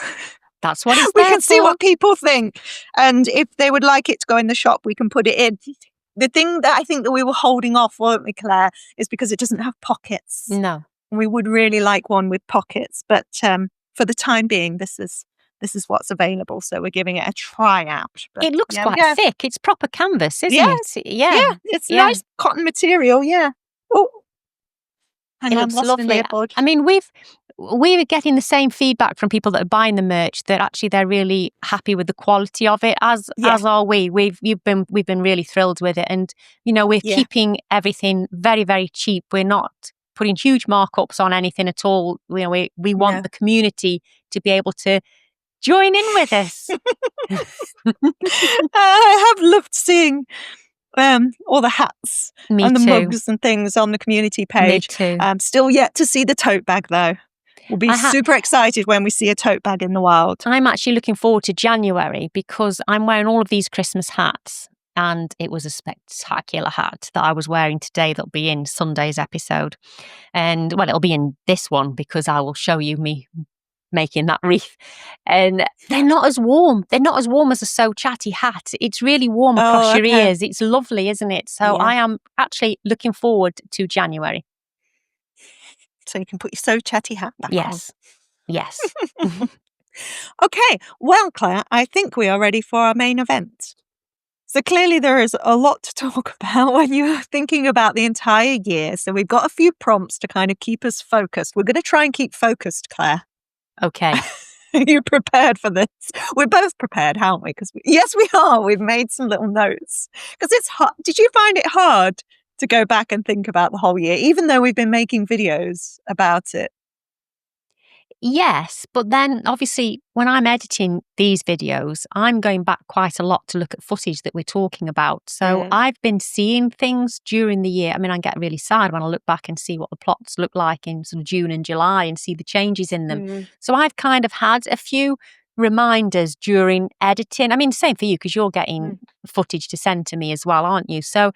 That's what it's we there can for. See what people think. And if they would like it to go in the shop, we can put it in. The thing that I think that we were holding off, weren't we, Claire, is because it doesn't have pockets. No. We would really like one with pockets. But for the time being, this is what's available. So we're giving it a try out. But it looks quite thick. It's proper canvas, isn't it? Yeah. It's nice cotton material. Yeah. Oh, It looks lovely. I mean, we're getting the same feedback from people that are buying the merch that actually they're really happy with the quality of it, as are we. We've been really thrilled with it, and we're keeping everything very, very cheap. We're not putting huge markups on anything at all. We want the community to be able to join in with us. I have loved seeing all the hats and the mugs and things on the community page. Me too. Still yet to see the tote bag though. We'll be super excited when we see a tote bag in the wild. I'm actually looking forward to January because I'm wearing all of these Christmas hats, and it was a spectacular hat that I was wearing today that'll be in Sunday's episode. And well, it'll be in this one because I will show you me making that wreath. And they're not as warm. They're not as warm as a Sow Chatty hat. It's really warm across your ears. It's lovely, isn't it? So I am actually looking forward to January. So you can put your Sow Chatty hat back on. Yes. Okay. Well, Claire, I think we are ready for our main event. So clearly there is a lot to talk about when you're thinking about the entire year. So we've got a few prompts to kind of keep us focused. We're going to try and keep focused, Claire. Okay. Are you prepared for this? We're both prepared, aren't we? Yes, we are. We've made some little notes. Because it's hard. Did you find it hard to go back and think about the whole year, even though we've been making videos about it? Yes, but then obviously when I'm editing these videos, I'm going back quite a lot to look at footage that we're talking about. So I've been seeing things during the year. I mean, I get really sad when I look back and see what the plots look like in sort of June and July and see the changes in them. So I've kind of had a few reminders during editing. I mean, same for you because you're getting footage to send to me as well, aren't you? So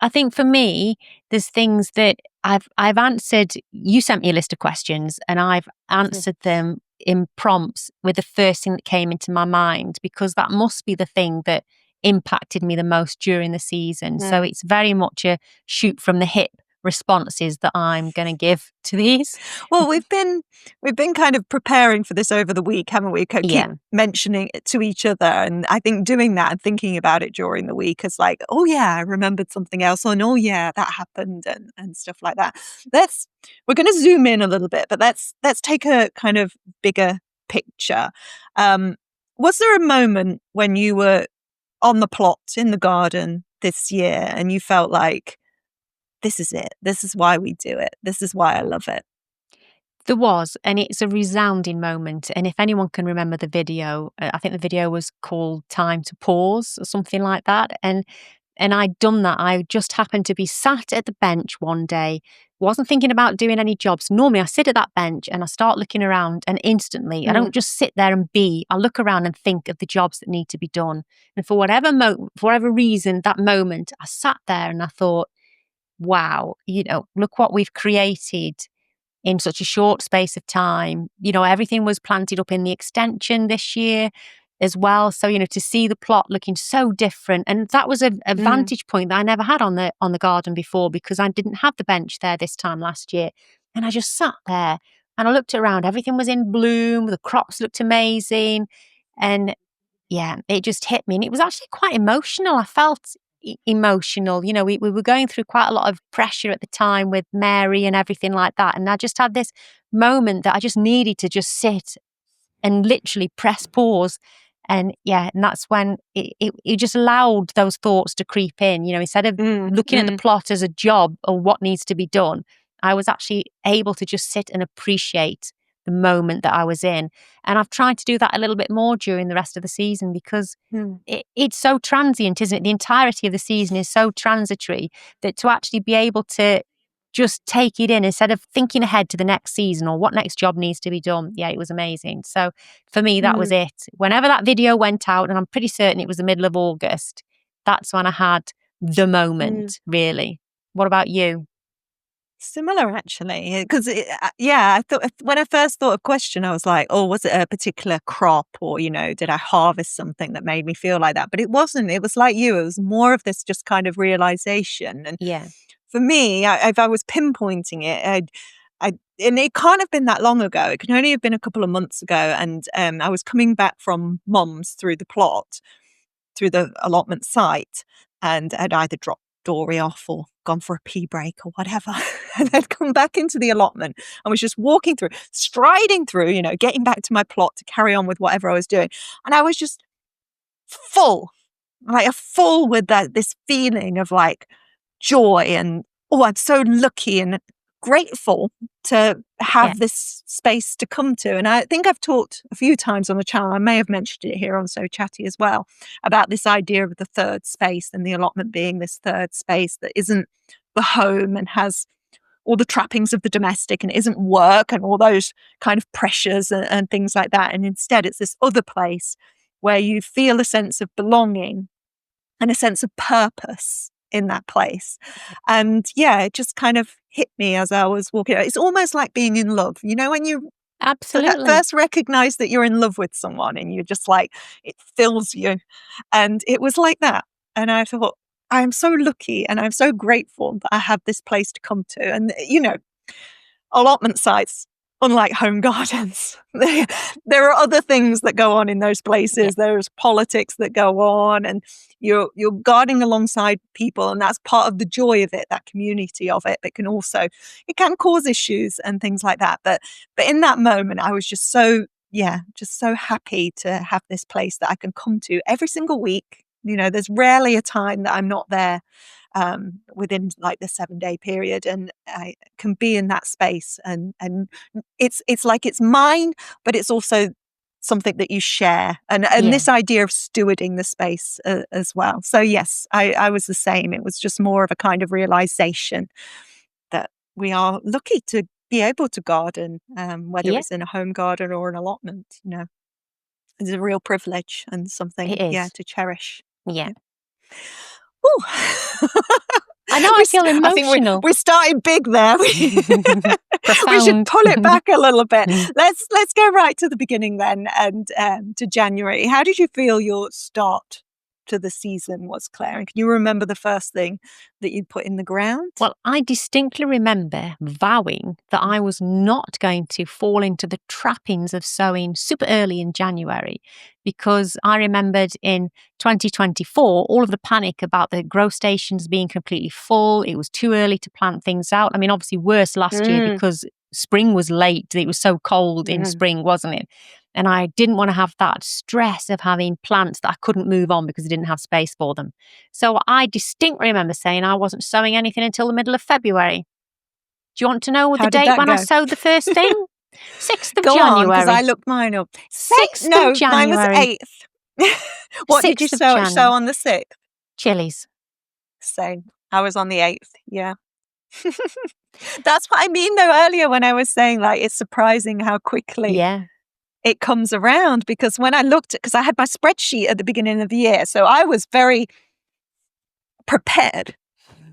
I think for me, there's things that I've answered. You sent me a list of questions and I've answered them in prompts with the first thing that came into my mind, because that must be the thing that impacted me the most during the season. So it's very much a shoot from the hip responses that I'm going to give to these. Well, we've been kind of preparing for this over the week, haven't we? Keep mentioning it to each other, and I think doing that and thinking about it during the week is like, oh yeah, I remembered something else, and oh yeah, that happened, and stuff like that. We're going to zoom in a little bit, but let's take a kind of bigger picture. Was there a moment when you were on the plot in the garden this year and you felt like, this is it. This is why we do it. This is why I love it? There was, and it's a resounding moment. And if anyone can remember the video, I think the video was called Time to Pause or something like that. And I'd done that. I just happened to be sat at the bench one day, wasn't thinking about doing any jobs. Normally I sit at that bench and I start looking around, and instantly I don't just sit there and I look around and think of the jobs that need to be done. And for whatever reason, that moment I sat there and I thought, wow, look what we've created in such a short space of time. Everything was planted up in the extension this year as well. So, to see the plot looking so different. And that was a vantage point that I never had on the garden before, because I didn't have the bench there this time last year. And I just sat there and I looked around. Everything was in bloom. The crops looked amazing. And yeah, it just hit me. And it was actually quite emotional. I felt emotional. We were going through quite a lot of pressure at the time with Mary and everything like that. And I just had this moment that I just needed to just sit and literally press pause. And that's when it just allowed those thoughts to creep in. Instead of looking at the plot as a job or what needs to be done, I was actually able to just sit and appreciate the moment that I was in. And I've tried to do that a little bit more during the rest of the season, because it's so transient, isn't it? The entirety of the season is so transitory that to actually be able to just take it in instead of thinking ahead to the next season or what next job needs to be done. Yeah, it was amazing. So for me, that was it. Whenever that video went out, and I'm pretty certain it was the middle of August, that's when I had the moment, really. What about you? Similar, actually, because I thought when I first thought of question, I was like, oh, was it a particular crop, or did I harvest something that made me feel like that? But it wasn't. It was like you. It was more of this just kind of realization. And for me, if I was pinpointing it, and it can't have been that long ago. It can only have been a couple of months ago, and I was coming back from Mum's through the plot, through the allotment site, and had either dropped dory off or gone for a pee break or whatever. And I'd come back into the allotment and was just walking through, striding through, you know, getting back to my plot to carry on with whatever I was doing. And I was just full with this feeling of like joy and, oh, I'm so lucky and grateful to have this space to come to. And I think I've talked a few times on the channel, I may have mentioned it here on Sow Chatty as well, about this idea of the third space and the allotment being this third space that isn't the home and has all the trappings of the domestic and isn't work and all those kind of pressures and things like that. And instead it's this other place where you feel a sense of belonging and a sense of purpose in that place. And it just kind of hit me as I was walking. It's almost like being in love. You know, when you first recognize that you're in love with someone and you're just like, it fills you. And it was like that. And I thought, I'm so lucky and I'm so grateful that I have this place to come to. And, you know, allotment sites, unlike home gardens, there are other things that go on in those places. There's politics that go on, and you're gardening alongside people, and that's part of the joy of it, that community of it. But it can cause issues and things like that. But in that moment, I was just so happy to have this place that I can come to every single week. You know, there's rarely a time that I'm not there. Within like the 7-day period, and I can be in that space, and it's like it's mine, but it's also something that you share, and this idea of stewarding the space as well. So yes, I was the same. It was just more of a kind of realization that we are lucky to be able to garden, whether it's in a home garden or an allotment. You know, it's a real privilege and something to cherish. I know, I feel emotional. I think we started big there. We should pull it back a little bit. Let's go right to the beginning then, and to January. How did you feel your start to the season was, Claire? And can you remember the first thing that you'd put in the ground? Well, I distinctly remember vowing that I was not going to fall into the trappings of sowing super early in January, because I remembered in 2024 all of the panic about the grow stations being completely full. It was too early to plant things out. I mean, obviously worse last year because spring was late. It was so cold in spring, wasn't it? And I didn't want to have that stress of having plants that I couldn't move on because I didn't have space for them. So I distinctly remember saying I wasn't sowing anything until the middle of February. Do you want to know the date when I sowed the first thing? 6th of January. Because I looked mine up. 6th of January. Mine was 8th. What did you sow on the 6th? Chilies. Same. I was on the 8th, yeah. That's what I mean though earlier when I was saying like it's surprising how quickly it comes around, because when I looked at, because I had my spreadsheet at the beginning of the year, so I was very prepared.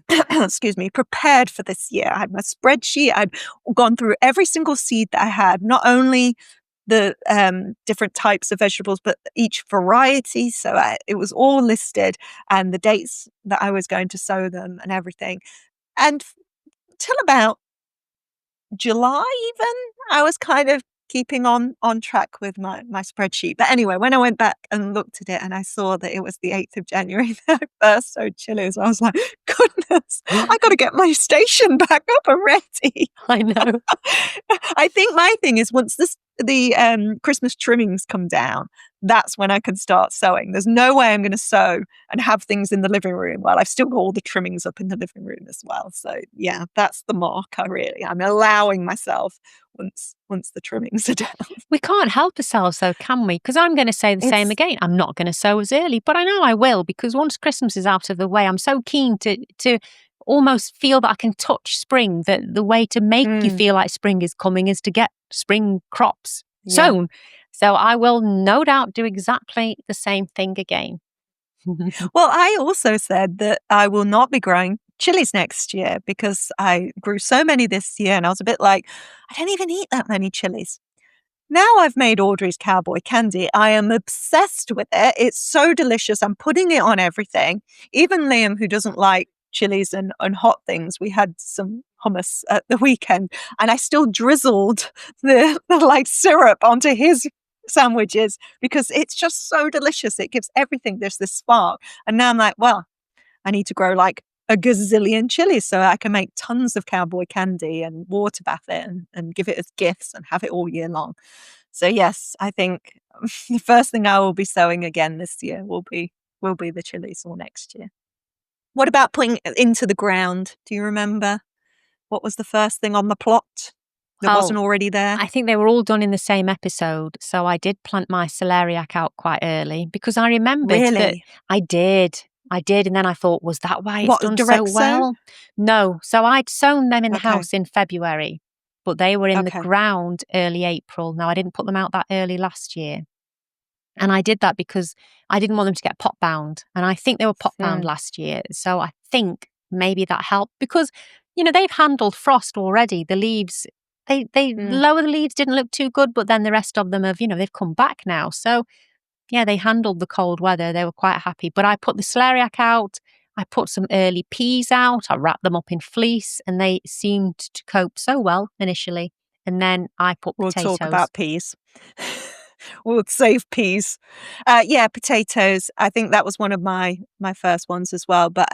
Prepared for this year. I had my spreadsheet. I'd gone through every single seed that I had, not only the different types of vegetables, but each variety. So it was all listed, and the dates that I was going to sow them and everything. And till about July even, I was kind of keeping on track with my spreadsheet. But anyway, when I went back and looked at it and I saw that it was the 8th of January that I first sowed chilies, I was like, goodness, I got to get my station back up and ready. I know. I think my thing is once the Christmas trimmings come down, that's when I can start sowing. There's no way I'm going to sow and have things in the living room while I've still got all the trimmings up in the living room as well. So yeah, that's the mark. I'm allowing myself once the trimmings are down. We can't help ourselves though, can we? Because I'm going to say the same again. I'm not going to sow as early, but I know I will, because once Christmas is out of the way, I'm so keen to almost feel that I can touch spring, that the way to make you feel like spring is coming is to get spring crops sown. So I will no doubt do exactly the same thing again. Well, I also said that I will not be growing chilies next year because I grew so many this year and I was a bit like, I don't even eat that many chilies. Now I've made Audrey's cowboy candy. I am obsessed with it. It's so delicious. I'm putting it on everything. Even Liam, who doesn't like chilies and hot things, we had some hummus at the weekend and I still drizzled the like syrup onto his sandwiches because it's just so delicious. It gives everything. There's this spark. And now I'm like, well, I need to grow like a gazillion chilies so I can make tons of cowboy candy and water bath it and give it as gifts and have it all year long. So yes, I think the first thing I will be sowing again this year will be the chilies, or next year. What about putting it into the ground? Do you remember what was the first thing on the plot that wasn't already there? I think they were all done in the same episode. So I did plant my celeriac out quite early because I remembered that I did. And then I thought, was that why it's done so well? No. So I'd sown them in the house in February, but they were in the ground early April. Now, I didn't put them out that early last year. And I did that because I didn't want them to get pot bound. And I think they were pot bound last year. So I think maybe that helped because, they've handled frost already. The leaves, they lower the leaves didn't look too good, but then the rest of them have, they've come back now. So yeah, they handled the cold weather. They were quite happy. But I put the celeriac out. I put some early peas out. I wrapped them up in fleece and they seemed to cope so well initially. And then I put potatoes. We'll talk about peas. We'll save peas. Potatoes. I think that was one of my first ones as well. But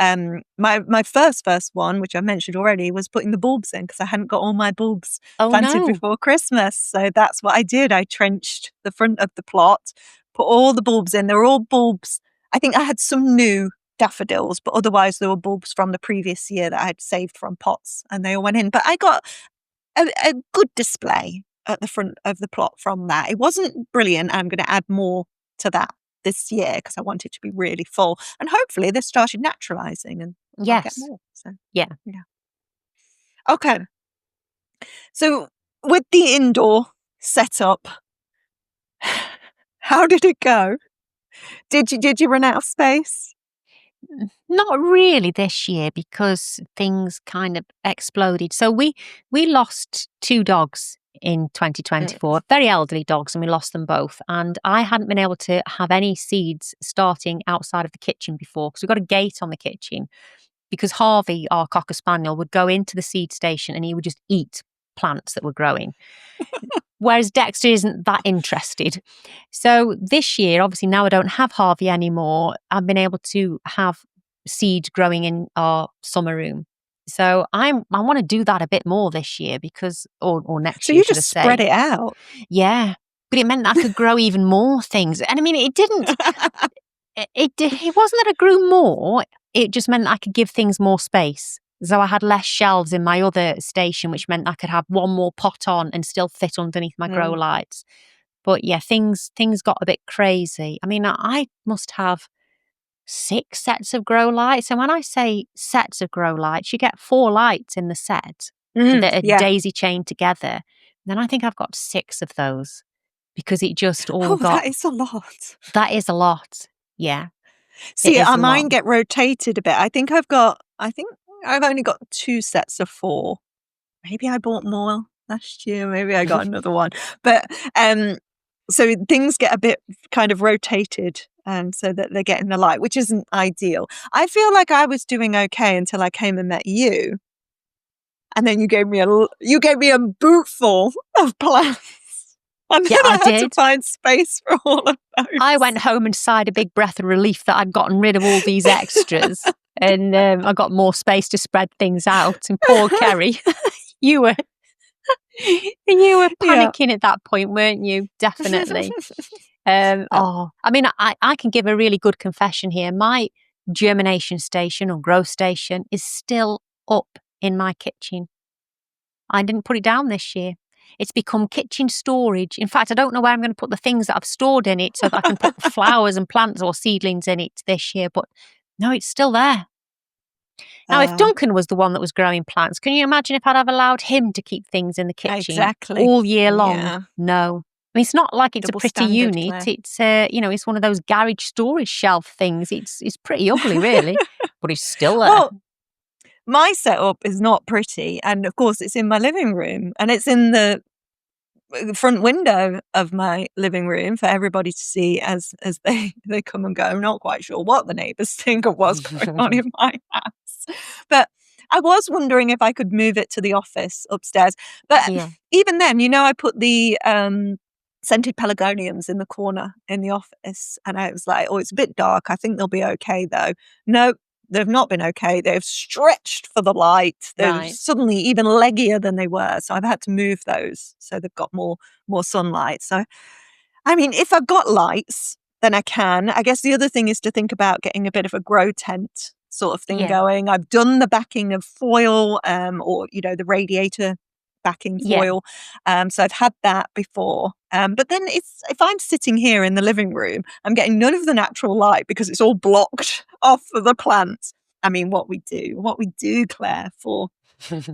my first one, which I mentioned already, was putting the bulbs in because I hadn't got all my bulbs planted before Christmas. So that's what I did. I trenched the front of the plot, put all the bulbs in. They were all bulbs. I think I had some new daffodils, but otherwise there were bulbs from the previous year that I had saved from pots, and they all went in. But I got a good display at the front of the plot from that. It wasn't brilliant. I'm going to add more to that this year because I want it to be really full. And hopefully this started naturalizing and I'll get more. So yeah. Okay. So with the indoor setup, how did it go? Did you run out of space? Not really this year because things kind of exploded. So we lost 2 dogs in 2024, very elderly dogs, and we lost them both. And I hadn't been able to have any seeds starting outside of the kitchen before because we've got a gate on the kitchen because Harvey, our Cocker Spaniel, would go into the seed station and he would just eat plants that were growing. Whereas Dexter isn't that interested. So this year, obviously now I don't have Harvey anymore, I've been able to have seed growing in our summer room. So I want to do that a bit more this year because, or next year. So you just spread it out. Yeah. But it meant that I could grow even more things. And I mean, it didn't, it wasn't that I grew more. It just meant that I could give things more space. So I had less shelves in my other station, which meant I could have one more pot on and still fit underneath my grow lights. But yeah, things got a bit crazy. I mean, I must have 6 sets of grow lights. And when I say sets of grow lights, you get 4 lights in the set that are daisy chained together. Then I think I've got 6 of those because it just all got... that is a lot. That is a lot, yeah. See, mine get rotated a bit. I think I've only got 2 sets of 4. Maybe I bought more last year. Maybe I got another one. But so things get a bit kind of rotated so that they're getting the light, which isn't ideal. I feel like I was doing okay until I came and met you. And then you gave me a bootful of plants. And then I had to find space for all of those. I went home and sighed a big breath of relief that I'd gotten rid of all these extras. And I got more space to spread things out. And poor Kerry, you were panicking at that point, weren't you? Definitely. I mean, I can give a really good confession here. My germination station or grow station is still up in my kitchen. I didn't put it down this year. It's become kitchen storage. In fact, I don't know where I'm going to put the things that I've stored in it so that I can put flowers and plants or seedlings in it this year. But no, it's still there. Now, if Duncan was the one that was growing plants, can you imagine if I'd have allowed him to keep things in the kitchen all year long? Yeah. No. I mean, it's not like it's a pretty unit. Claire. It's it's one of those garage storage shelf things. It's pretty ugly, really, but it's still there. Well, my setup is not pretty, and of course, it's in my living room, and it's in the front window of my living room for everybody to see as they come and go. I'm not quite sure what the neighbours think of what's going on in my house, but I was wondering if I could move it to the office upstairs. But even then, I put the scented pelargoniums in the corner in the office, and I was like, oh, it's a bit dark. I think they'll be okay though. No, they've not been okay. They've stretched for the light. They're suddenly even leggier than they were. So I've had to move those so they've got more sunlight. So, I mean, if I've got lights, then I can. I guess the other thing is to think about getting a bit of a grow tent sort of thing going. I've done the backing of foil, or, the radiator backing foil. So I've had that before. But then if I'm sitting here in the living room, I'm getting none of the natural light because it's all blocked off for the plants. I mean, what we do, Claire, for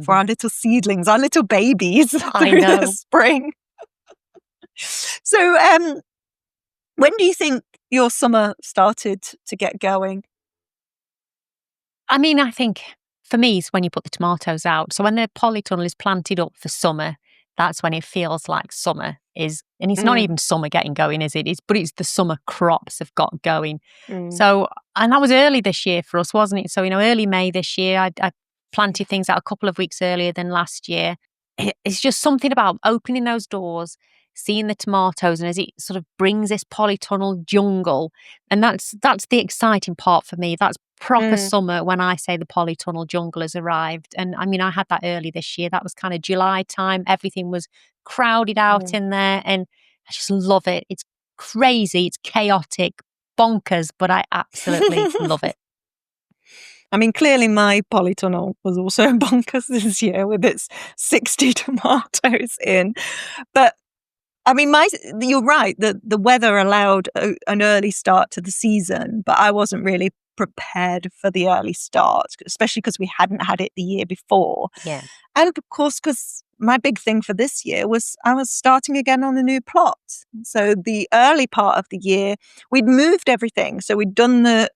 our little seedlings, our little babies through the spring. So, when do you think your summer started to get going? I mean, I think for me, it's when you put the tomatoes out. So when the polytunnel is planted up for summer, that's when it feels like summer is. And it's not even summer getting going, is it? But it's the summer crops have got going. So, and that was early this year for us, wasn't it? So, early May this year, I planted things out a couple of weeks earlier than last year. It's just something about opening those doors, seeing the tomatoes, and as it sort of brings this polytunnel jungle. And that's the exciting part for me. That's proper summer when I say the polytunnel jungle has arrived. And I mean, I had that early this year. That was kind of July time. Everything was crowded out in there, and I just love it. It's crazy. It's chaotic, bonkers, but I absolutely love it. I mean, clearly my polytunnel was also bonkers this year with its 60 tomatoes in. But I mean, you're right, the weather allowed an early start to the season, but I wasn't really prepared for the early start, especially because we hadn't had it the year before. Yeah. And of course, because my big thing for this year was I was starting again on a new plot. So the early part of the year, we'd moved everything. So we'd done the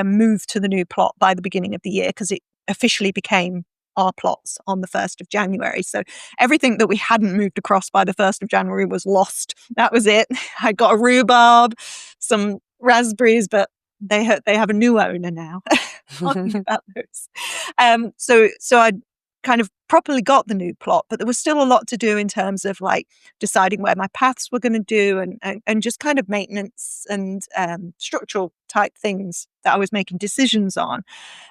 move to the new plot by the beginning of the year because it officially became our plots on the 1st of January. So everything that we hadn't moved across by the 1st of January was lost. That was it. I got a rhubarb, some raspberries, but they have a new owner now. About those. So I kind of properly got the new plot, but there was still a lot to do in terms of like deciding where my paths were going to do and just kind of maintenance and structural type things that I was making decisions on.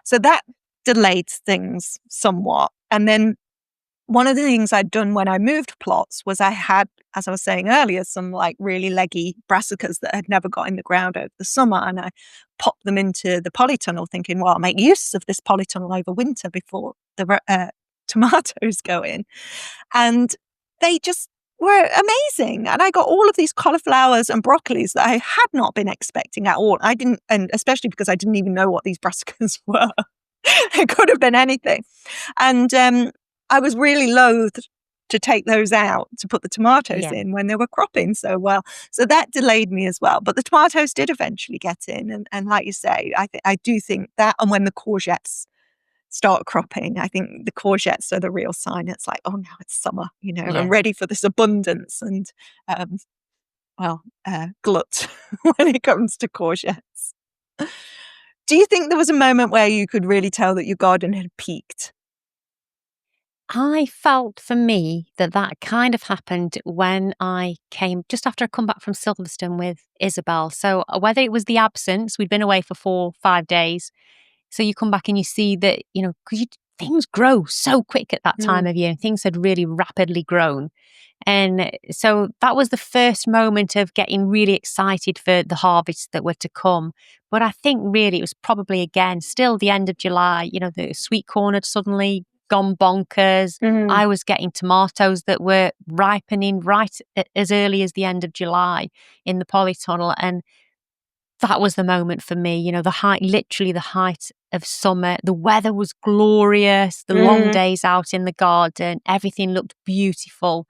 So that delayed things somewhat. And then one of the things I'd done when I moved plots was I had, as I was saying earlier, some like really leggy brassicas that had never got in the ground over the summer. And I popped them into the polytunnel thinking, well, I'll make use of this polytunnel over winter before the tomatoes go in. And they just were amazing. And I got all of these cauliflowers and broccolis that I had not been expecting at all. And especially because I didn't even know what these brassicas were. It could have been anything. And I was really loath to take those out to put the tomatoes in when they were cropping so well. So that delayed me as well. But the tomatoes did eventually get in. And like you say, I do think that, and when the courgettes start cropping, I think the courgettes are the real sign. It's like, oh, now it's summer, I'm ready for this abundance and, glut when it comes to courgettes. Do you think there was a moment where you could really tell that your garden had peaked? I felt for me that kind of happened when I came, just after I come back from Silverstone with Isabel. So whether it was the absence, we'd been away for 4 or 5 days. So you come back and you see that, because things grow so quick at that time of year. Things had really rapidly grown. And so that was the first moment of getting really excited for the harvests that were to come. But I think really it was probably, again, still the end of July. The sweet corn had suddenly gone bonkers. I was getting tomatoes that were ripening right as early as the end of July in the polytunnel. And that was the moment for me, literally the height of summer. The weather was glorious, the long days out in the garden, everything looked beautiful.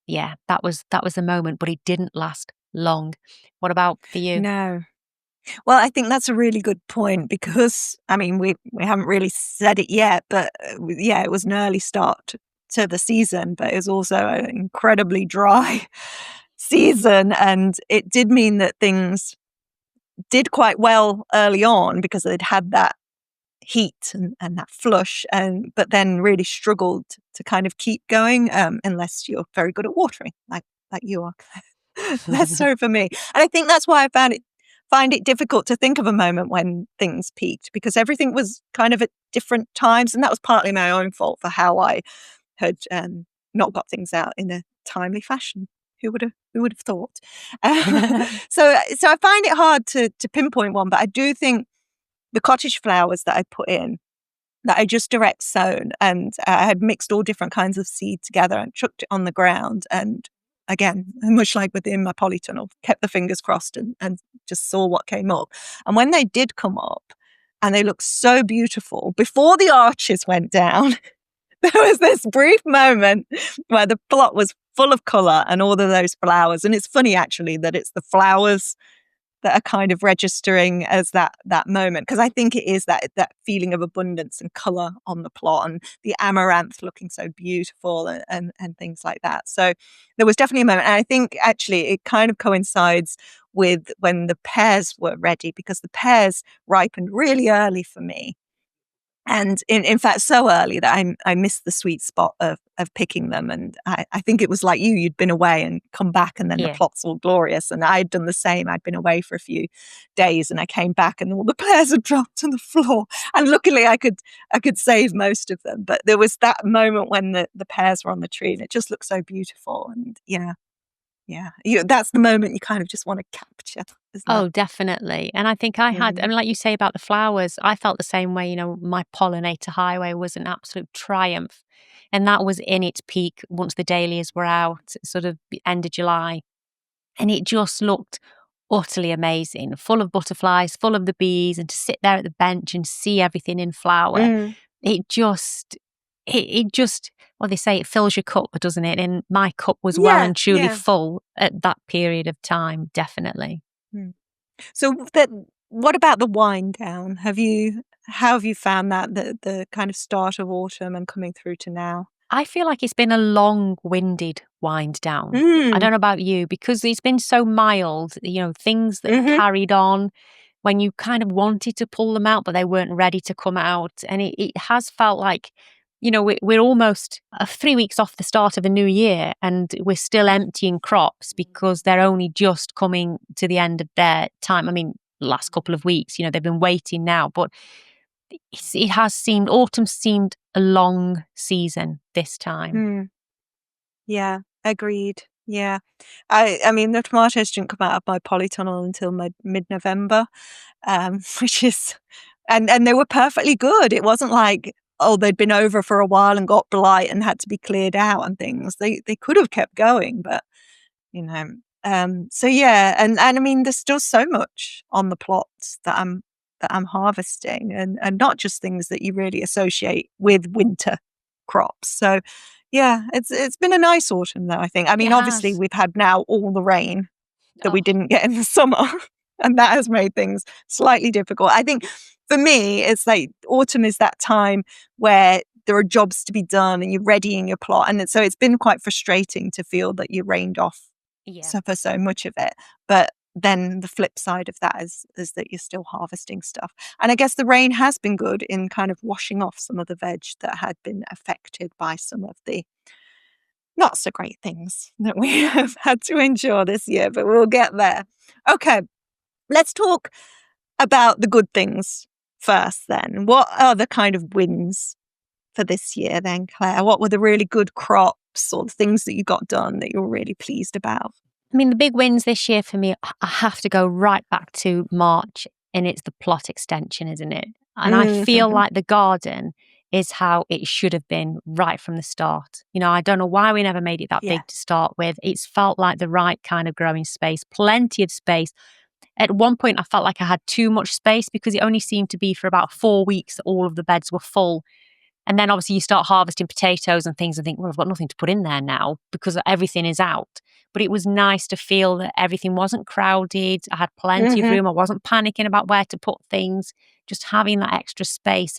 Yeah, that was the moment, but it didn't last long. What about for you? No. Well, I think that's a really good point because, I mean, we haven't really said it yet, but it was an early start to the season, but it was also an incredibly dry season. And it did mean that things did quite well early on because they'd had that heat and that flush, but then really struggled to kind of keep going unless you're very good at watering, like you are. Less so for me. And I think that's why I found it find it difficult to think of a moment when things peaked because everything was kind of at different times. And that was partly my own fault for how I had not got things out in a timely fashion. Who would have thought? So I find it hard to pinpoint one, but I do think the cottage flowers that I put in, that I just direct sown, and I had mixed all different kinds of seed together and chucked it on the ground. And again, much like within my polytunnel, kept the fingers crossed and just saw what came up. And when they did come up, and they looked so beautiful, before the arches went down, there was this brief moment where the plot was full of colour and all of those flowers. And it's funny, actually, that it's the flowers that are kind of registering as that moment, because I think it is that feeling of abundance and colour on the plot, and the amaranth looking so beautiful and things like that. So there was definitely a moment, and I think actually it kind of coincides with when the pears were ready, because the pears ripened really early for me. And in fact, so early that I missed the sweet spot of picking them. And I think it was like you'd been away and come back, and then the plot's all glorious. And I'd done the same. I'd been away for a few days, and I came back and all the pears had dropped to the floor. And luckily I could save most of them. But there was that moment when the pears were on the tree, and it just looked so beautiful. And that's the moment you kind of just want to capture. Oh, definitely. And I think I had, I mean, like you say about the flowers, I felt the same way. My pollinator highway was an absolute triumph. And that was in its peak once the dahlias were out, sort of the end of July. And it just looked utterly amazing, full of butterflies, full of the bees, and to sit there at the bench and see everything in flower. It just, well, they say it fills your cup, doesn't it? And my cup was well and truly full at that period of time, definitely. So what about the wind down? How have you found that, the kind of start of autumn and coming through to now? I feel like it's been a long-winded wind down. I don't know about you, because it's been so mild, things that carried on when you kind of wanted to pull them out, but they weren't ready to come out. And it has felt like, we're almost 3 weeks off the start of a new year, and we're still emptying crops because they're only just coming to the end of their time. I mean, last couple of weeks, they've been waiting now, but autumn seemed a long season this time. Yeah, agreed. Yeah. I mean, the tomatoes didn't come out of my polytunnel until mid-November, which is, and they were perfectly good. It wasn't like, they'd been over for a while and got blight and had to be cleared out and things. They could have kept going, but so yeah. And I mean, there's still so much on the plots that I'm harvesting, and not just things that you really associate with winter crops. So yeah, it's been a nice autumn though, I think. I mean, obviously we've had now all the rain that we didn't get in the summer, and that has made things slightly difficult. I think for me, it's like autumn is that time where there are jobs to be done and you're readying your plot. And so it's been quite frustrating to feel that you rained off for so much of it. But then the flip side of that is that you're still harvesting stuff. And I guess the rain has been good in kind of washing off some of the veg that had been affected by some of the not so great things that we have had to endure this year, but we'll get there. Okay, let's talk about the good things first then. What are the kind of wins for this year then, Claire? What were the really good crops or the things that you got done that you're really pleased about? I mean, the big wins this year for me, I have to go right back to March, and it's the plot extension, isn't it? And I feel like the garden is how it should have been right from the start. I don't know why we never made it that big to start with. It's felt like the right kind of growing space, plenty of space. At one point, I felt like I had too much space because it only seemed to be for about 4 weeks that all of the beds were full. And then obviously you start harvesting potatoes and things and think, well, I've got nothing to put in there now because everything is out. But it was nice to feel that everything wasn't crowded. I had plenty of room. I wasn't panicking about where to put things. Just having that extra space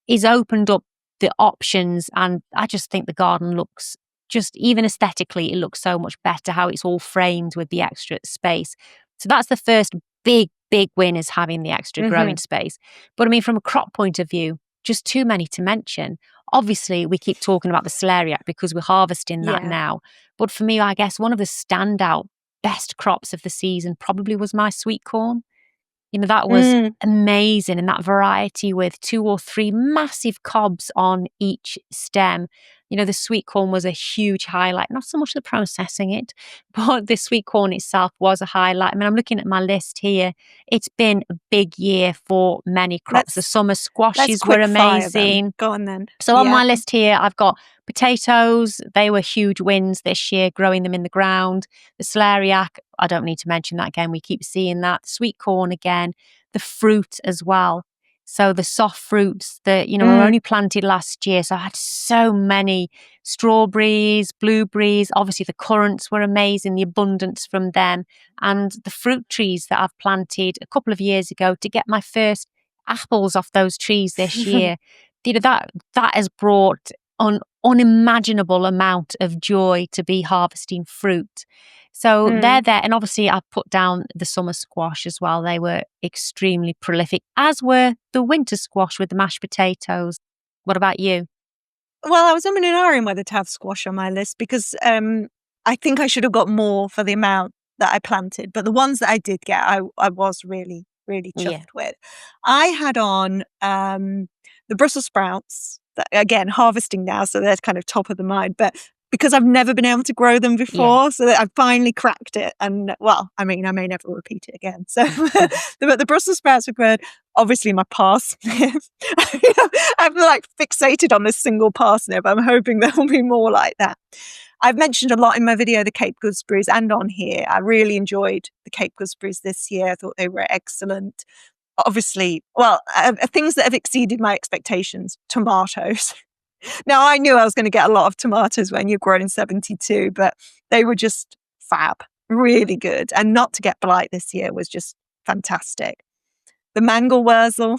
is opened up the options. And I just think the garden looks, just even aesthetically, it looks so much better how it's all framed with the extra space. So that's the first big win, is having the extra growing space. But I mean, from a crop point of view, just too many to mention. Obviously, we keep talking about the celeriac because we're harvesting that now. But for me, I guess one of the standout best crops of the season probably was my sweet corn. That was amazing. And that variety with 2 or 3 massive cobs on each stem. The sweet corn was a huge highlight. Not so much the processing it, but the sweet corn itself was a highlight. I mean, I'm looking at my list here. It's been a big year for many crops. The summer squashes were amazing. Go on then. So on my list here, I've got potatoes. They were huge wins this year, growing them in the ground. The celeriac, I don't need to mention that again. We keep seeing that. The sweet corn again. The fruit as well. So the soft fruits that, were only planted last year. So I had so many strawberries, blueberries. Obviously the currants were amazing, the abundance from them. And the fruit trees that I've planted a couple of years ago to get my first apples off those trees this year. That has brought an unimaginable amount of joy to be harvesting fruit. So they're there. And obviously I put down the summer squash as well. They were extremely prolific, as were the winter squash with the mashed potatoes. What about you? Well, I was umming and ahhing whether to have squash on my list because I think I should have got more for the amount that I planted. But the ones that I did get, I was really, really chuffed with. I had on the Brussels sprouts, that, again, harvesting now, so they're kind of top of the mind. But because I've never been able to grow them before, so that I finally cracked it. And well, I mean, I may never repeat it again. So, but the Brussels sprouts were good. Obviously, my parsnip. I'm like fixated on this single parsnip. I'm hoping there will be more like that. I've mentioned a lot in my video the Cape gooseberries and on here. I really enjoyed the Cape gooseberries this year. I thought they were excellent. Obviously, well, things that have exceeded my expectations, tomatoes. Now, I knew I was going to get a lot of tomatoes when you're growing 72, but they were just fab, really good. And not to get blight this year was just fantastic. The mangel wurzel,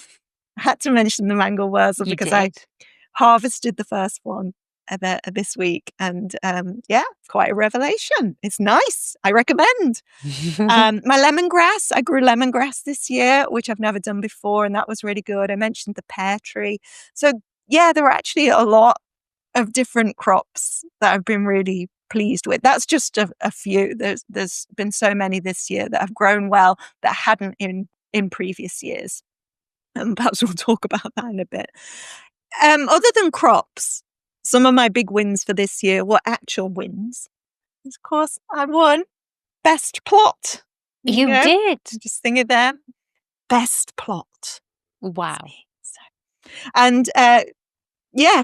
I had to mention the mangel wurzel because I harvested the first one this week. And quite a revelation. It's nice. I recommend. My lemongrass, I grew lemongrass this year, which I've never done before. And that was really good. I mentioned the pear tree. So yeah, there were actually a lot of different crops that I've been really pleased with. That's just a few. There's been so many this year that have grown well that hadn't in previous years. And perhaps we'll talk about that in a bit. Other than crops, some of my big wins for this year were actual wins. Of course, I won best plot. You did. Just think it there. Best plot. Wow. And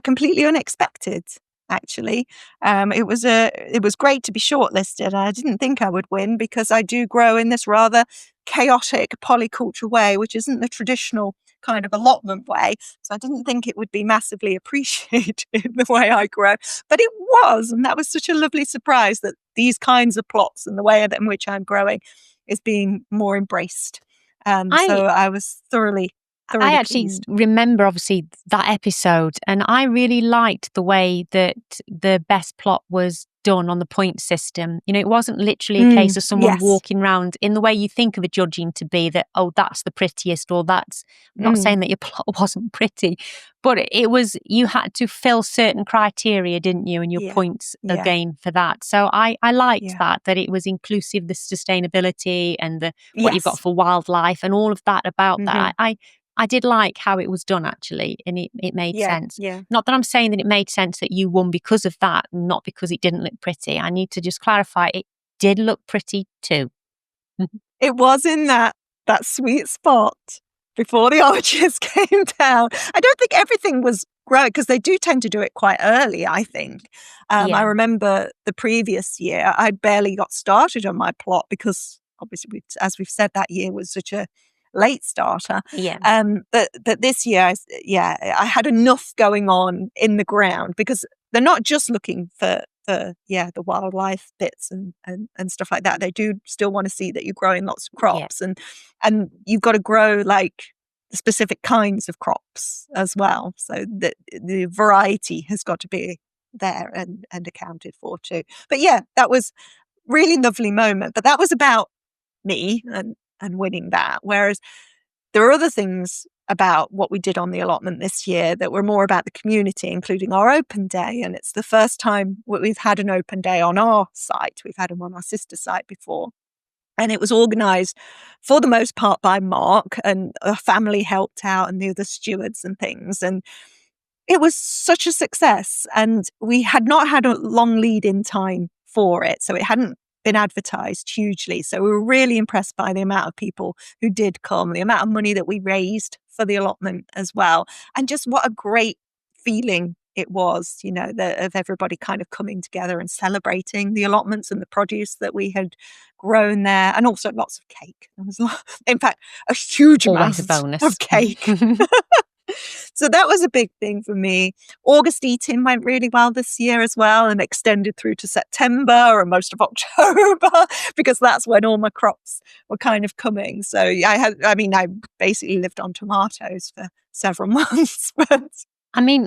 completely unexpected, actually. It was great to be shortlisted. I didn't think I would win because I do grow in this rather chaotic polyculture way, which isn't the traditional kind of allotment way. So I didn't think it would be massively appreciated the way I grow, but it was. And that was such a lovely surprise that these kinds of plots and the way in which I'm growing is being more embraced. So I was thoroughly I actually remember, obviously, that episode, and I really liked the way that the best plot was done on the point system. It wasn't literally a case of someone walking around in the way you think of a judging to be that, oh, that's the prettiest, or that's, I'm not saying that your plot wasn't pretty, but it was, you had to fill certain criteria, didn't you? And your points again for that. So I liked that it was inclusive, the sustainability and what you've got for wildlife and all of that about that. I did like how it was done, actually, and it made sense. Yeah. Not that I'm saying that it made sense that you won because of that, not because it didn't look pretty. I need to just clarify, it did look pretty too. It was in that sweet spot before the arches came down. I don't think everything was growing because they do tend to do it quite early, I think. I remember the previous year, I barely got started on my plot because obviously, as we've said, that year was such a late starter. But this year, I had enough going on in the ground because they're not just looking for the wildlife bits and stuff like that. They do still want to see that you're growing lots of crops and you've got to grow like specific kinds of crops as well. So the variety has got to be there and accounted for too. But that was really lovely moment. But that was about me and winning that. Whereas there are other things about what we did on the allotment this year that were more about the community, including our open day. And it's the first time we've had an open day on our site. We've had them on our sister site before. And it was organised for the most part by Mark, and a family helped out and the other stewards and things. And it was such a success. And we had not had a long lead in time for it. So it hadn't been advertised hugely. So we were really impressed by the amount of people who did come, the amount of money that we raised for the allotment as well. And just what a great feeling it was, of everybody kind of coming together and celebrating the allotments and the produce that we had grown there, and also lots of cake. There was, in fact, a huge Always amount a bonus. of cake. So that was a big thing for me. August eating went really well this year as well, and extended through to September and most of October, because that's when all my crops were kind of coming. So I basically lived on tomatoes for several months. But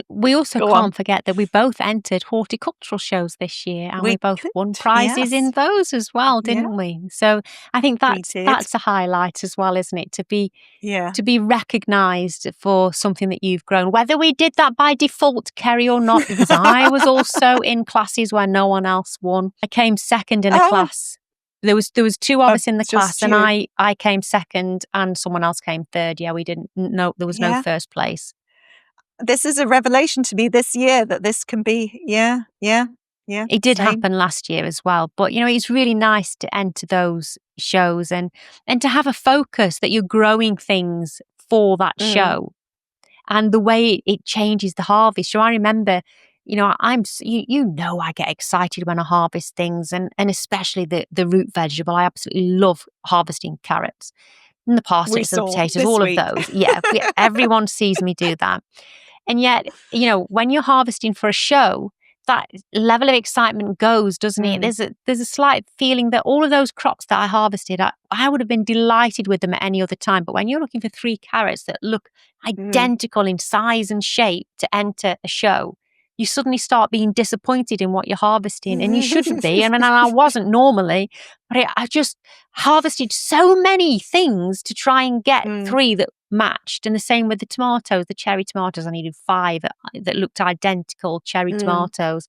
we also can't forget that we both entered horticultural shows this year, and we both won prizes in those as well, didn't we? So I think that's a highlight as well, isn't it? To be recognised for something that you've grown, whether we did that by default, Kerry, or not, because I was also in classes where no one else won. I came second in a class. There was two of us in the class, and I came second, and someone else came third. Yeah, we didn't know there was no first place. This is a revelation to me this year that this can be, yeah. It did happen last year as well. But, it's really nice to enter those shows and to have a focus that you're growing things for that show. And the way it changes the harvest. So I remember, I get excited when I harvest things, and especially the root vegetable. I absolutely love harvesting carrots and the parsnips and the potatoes, all of those. Yeah, everyone sees me do that. And yet, when you're harvesting for a show, that level of excitement goes, doesn't it? There's a slight feeling that all of those crops that I harvested, I would have been delighted with them at any other time. But when you're looking for 3 carrots that look identical in size and shape to enter a show, you suddenly start being disappointed in what you're harvesting, and you shouldn't be. And I wasn't normally, but I just harvested so many things to try and get 3 that matched. And the same with the tomatoes, the cherry tomatoes. I needed 5 that looked identical cherry tomatoes.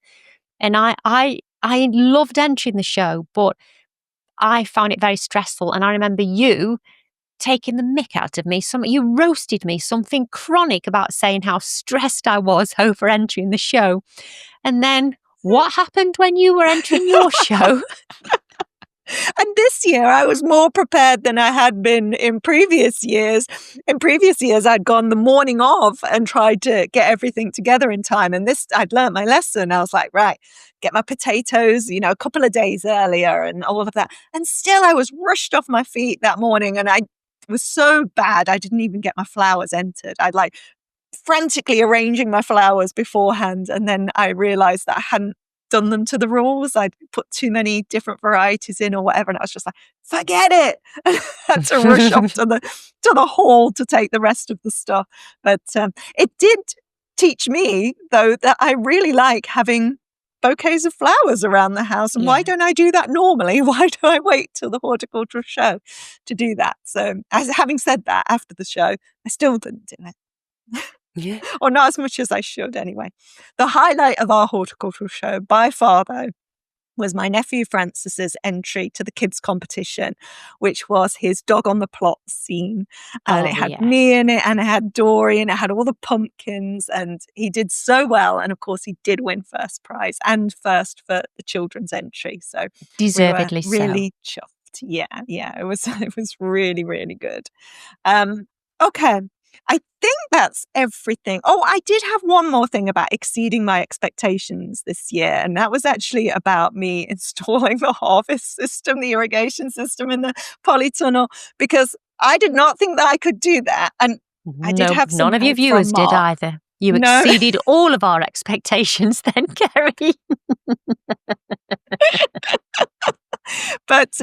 And I loved entering the show, but I found it very stressful. And I remember you taking the mick out of me. You roasted me something chronic about saying how stressed I was over entering the show. And then what happened when you were entering your show? And this year I was more prepared than I had been in previous years. In previous years, I'd gone the morning of and tried to get everything together in time. And this, I'd learned my lesson. I was like, right, get my potatoes, a couple of days earlier and all of that. And still I was rushed off my feet that morning, and I was so bad I didn't even get my flowers entered. I'd frantically arranging my flowers beforehand, and then I realized that I hadn't done them to the rules. I'd put too many different varieties in or whatever, and I was just like, forget it. I had to rush off to the hall to take the rest of the stuff. But it did teach me, though, that I really like having bouquets of flowers around the house. And why don't I do that normally? Why do I wait till the horticultural show to do that? So having said that, after the show, I still didn't do it. Yeah. Or not as much as I should anyway. The highlight of our horticultural show by far, though, was my nephew Francis's entry to the kids competition, which was his dog on the plot scene. And it had me in it, and it had Dory, and it had all the pumpkins, and he did so well. And of course he did win first prize and first for the children's entry. So deservedly we were really chuffed. Yeah. It was really, really good. Okay. I think that's everything. Oh, I did have one more thing about exceeding my expectations this year. And that was actually about me installing the harvest system, the irrigation system in the polytunnel, because I did not think that I could do that. And I did have some none of your viewers did either. You exceeded all of our expectations then, Kerry. But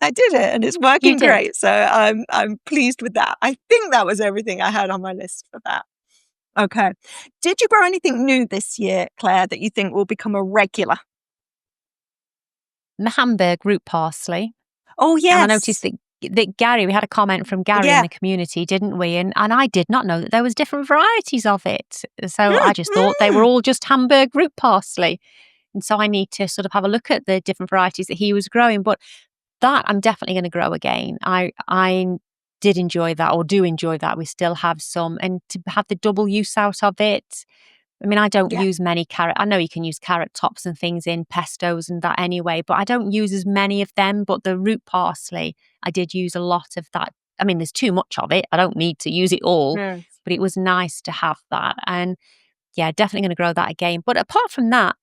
I did it, and it's working great. So I'm pleased with that. I think that was everything I had on my list for that. Okay. Did you grow anything new this year, Claire, that you think will become a regular? The Hamburg root parsley. Oh, yes. And I noticed that Gary, we had a comment from Gary in the community, didn't we? And I did not know that there was different varieties of it. So I just thought they were all just Hamburg root parsley. And so I need to sort of have a look at the different varieties that he was growing. But that I'm definitely going to grow again. I did enjoy that, or do enjoy that. We still have some, and to have the double use out of it. I mean, I don't use many carrot. I know you can use carrot tops and things in pestos and that anyway, but I don't use as many of them. But the root parsley, I did use a lot of that. I mean, there's too much of it. I don't need to use it all, but it was nice to have that. And yeah, definitely going to grow that again. But apart from that,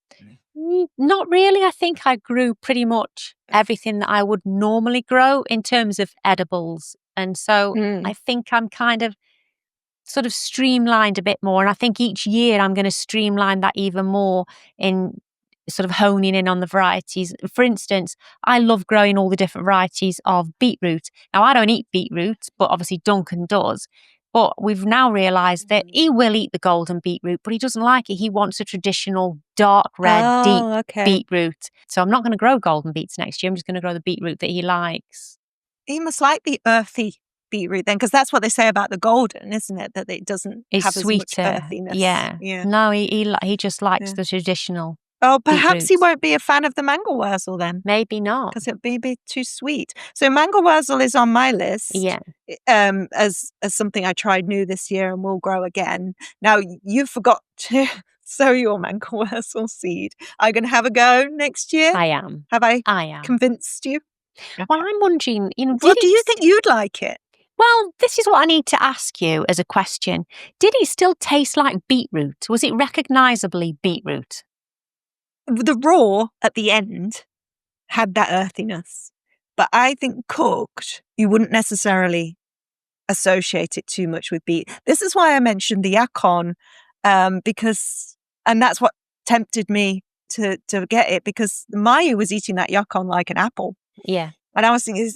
not really. I think I grew pretty much everything that I would normally grow in terms of edibles. And so I think I'm kind of sort of streamlined a bit more. And I think each year I'm going to streamline that even more in sort of honing in on the varieties. For instance, I love growing all the different varieties of beetroot. Now, I don't eat beetroot, but obviously Duncan does. But we've now realised that he will eat the golden beetroot, but he doesn't like it. He wants a traditional dark red, deep beetroot. So I'm not going to grow golden beets next year. I'm just going to grow the beetroot that he likes. He must like the earthy beetroot then, because that's what they say about the golden, isn't it? That it doesn't have sweeter. As much earthiness. Yeah. No, he just likes the traditional. Oh, perhaps he won't be a fan of the mangel wurzel then. Maybe not, because it may be too sweet. So mangel wurzel is on my list. Yeah. As something I tried new this year and will grow again. Now you forgot to sow your mangel wurzel seed. Are you going to have a go next year? I am. Have I? I am. Convinced you? Well, I'm wondering, do you think you'd like it? Well, this is what I need to ask you as a question. Did it still taste like beetroot? Was it recognisably beetroot? The raw at the end had that earthiness. But I think cooked, you wouldn't necessarily associate it too much with beet. This is why I mentioned the yacon, because that's what tempted me to get it, because Mayu was eating that yacon like an apple. Yeah. And I was thinking,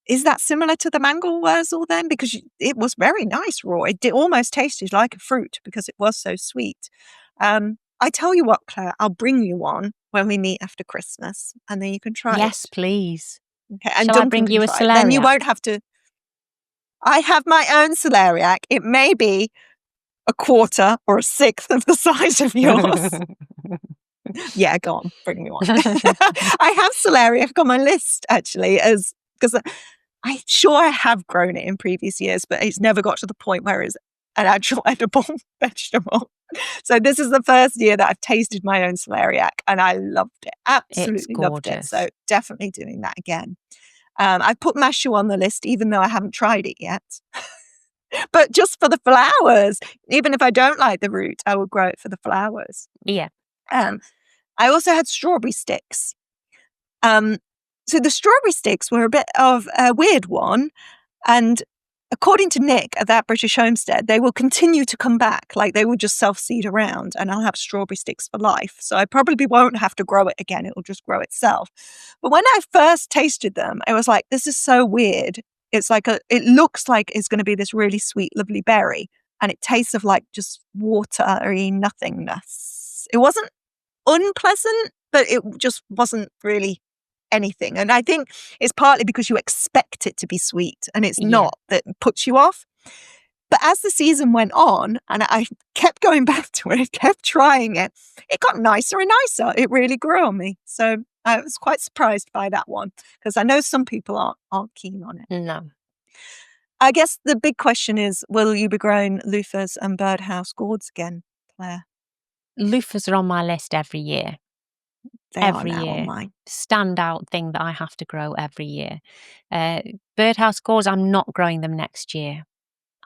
is that similar to the mangel wurzel then? Because it was very nice raw. It almost tasted like a fruit because it was so sweet. I tell you what, Claire, I'll bring you one when we meet after Christmas, and then you can try it. Yes, please. Okay, and Shall I bring you a celeriac? Then you won't have to. I have my own celeriac. It may be a quarter or a sixth of the size of yours. Yeah, go on, bring me one. I have celeriac on my list, actually, because I'm sure I have grown it in previous years, but it's never got to the point where it's an actual edible vegetable. So this is the first year that I've tasted my own celeriac, and I loved it. Absolutely loved it. So definitely doing that again. I've put mashu on the list, even though I haven't tried it yet. But just for the flowers, even if I don't like the root, I will grow it for the flowers. Yeah. I also had strawberry sticks. So the strawberry sticks were a bit of a weird one. And according to Nick at that British homestead, they will continue to come back. Like they will just self-seed around, and I'll have strawberry sticks for life. So I probably won't have to grow it again. It will just grow itself. But when I first tasted them, I was like, this is so weird. It's like it looks like it's going to be this really sweet, lovely berry. And it tastes of like just watery nothingness. It wasn't unpleasant, but it just wasn't really anything. And I think it's partly because you expect it to be sweet and it's not, that puts you off. But as the season went on and I kept going back to it, kept trying it, it got nicer and nicer. It really grew on me. So I was quite surprised by that one, because I know some people aren't keen on it. No. I guess the big question is, will you be growing loofahs and birdhouse gourds again, Claire? Loofahs are on my list every year. Every year. On mine. Standout thing that I have to grow every year. Birdhouse gourds, I'm not growing them next year.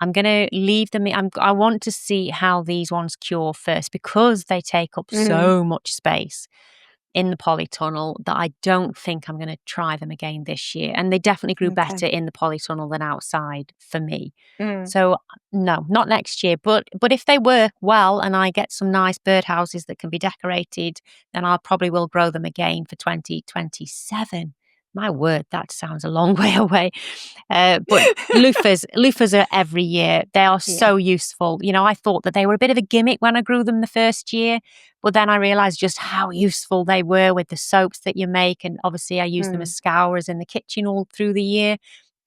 I'm going to leave them. I want to see how these ones cure first, because they take up so much space in the polytunnel that I don't think I'm going to try them again this year. And they definitely grew better in the polytunnel than outside for me. So no, not next year. But if they work well and I get some nice birdhouses that can be decorated, then I probably will grow them again for 2027. My word, that sounds a long way away. But loofahs are every year. They are so useful. You know, I thought that they were a bit of a gimmick when I grew them the first year, but then I realised just how useful they were with the soaps that you make. And obviously I use them as scourers in the kitchen all through the year.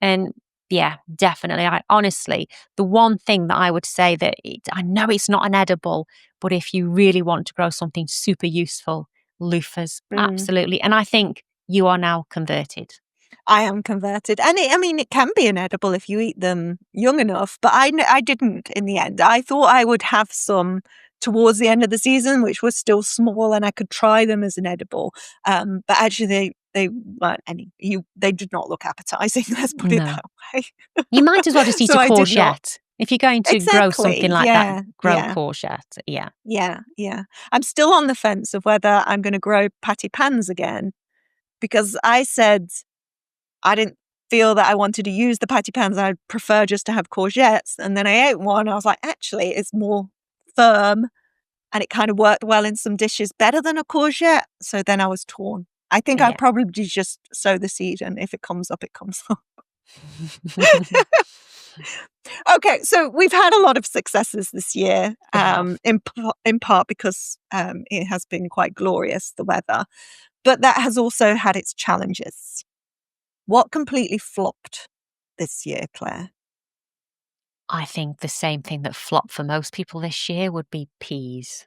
And yeah, definitely. Honestly, the one thing that I would say that I know it's not an edible, but if you really want to grow something super useful, loofahs, absolutely. And I think you are now converted. I am converted. And it can be an edible if you eat them young enough, but I didn't in the end. I thought I would have some towards the end of the season, which was still small, and I could try them as an edible. But actually they weren't they did not look appetizing, let's put it that way. You might as well just eat a courgette. If you're going to grow something like that, grow courgette. Yeah. Yeah. I'm still on the fence of whether I'm going to grow patty pans again, because I said I didn't feel that I wanted to use the patty pans. I'd prefer just to have courgettes. And then I ate one. I was like, actually, it's more firm and it kind of worked well in some dishes better than a courgette. So then I was torn. I think I'd probably just sow the seed, and if it comes up, it comes up. Okay, so we've had a lot of successes this year, in part because it has been quite glorious, the weather. But that has also had its challenges. What completely flopped this year, Claire? I think the same thing that flopped for most people this year would be peas.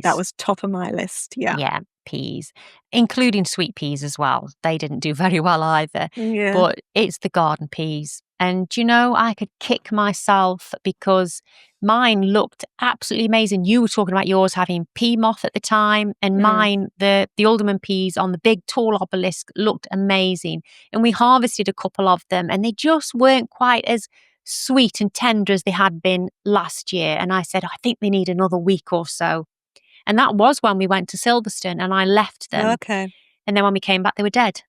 That was top of my list, yeah. Yeah, peas, including sweet peas as well. They didn't do very well either. Yeah. But it's the garden peas. And, I could kick myself because mine looked absolutely amazing. You were talking about yours having pea moth at the time, and mine, the alderman peas on the big tall obelisk, looked amazing. And we harvested a couple of them, and they just weren't quite as sweet and tender as they had been last year. And I said, I think they need another week or so. And that was when we went to Silverstone, and I left them. Okay. And then when we came back, they were dead.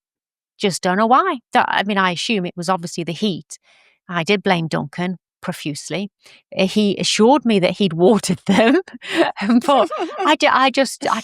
Just don't know why. I assume it was obviously the heat. I did blame Duncan profusely. He assured me that he'd watered them, but I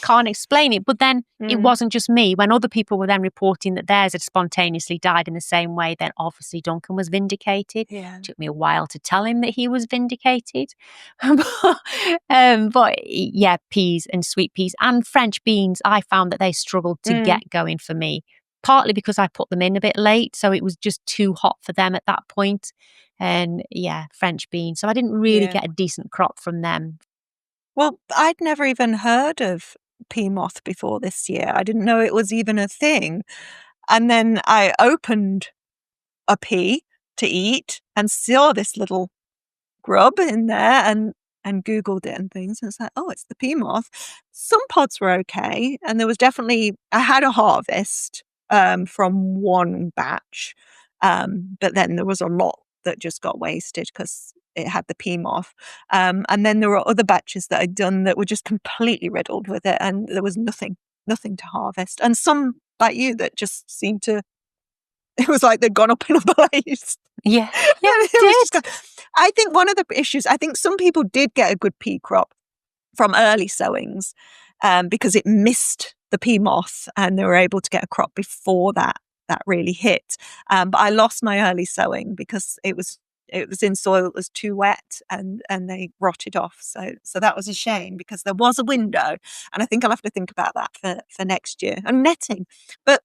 can't explain it. But then it wasn't just me. When other people were then reporting that theirs had spontaneously died in the same way, then obviously Duncan was vindicated. Yeah. It took me a while to tell him that he was vindicated. But yeah, peas and sweet peas and French beans, I found that they struggled to get going for me. Partly because I put them in a bit late, so it was just too hot for them at that point. And yeah, French beans. So I didn't really get a decent crop from them. Well, I'd never even heard of pea moth before this year. I didn't know it was even a thing. And then I opened a pea to eat and saw this little grub in there and Googled it and things. And it's like, oh, it's the pea moth. Some pods were okay. And there was definitely, I had a harvest from one batch. But then there was a lot that just got wasted because it had the pea moth. And then there were other batches that I'd done that were just completely riddled with it. And there was nothing to harvest. And some, like you, that just seemed to, it was like they'd gone up in a blaze. Yeah. I think one of the issues, I think some people did get a good pea crop from early sowings because it missed the pea moth and they were able to get a crop before that really hit. But I lost my early sowing because it was in soil that was too wet and they rotted off. So that was a shame because there was a window, and I think I'll have to think about that for next year. And netting, but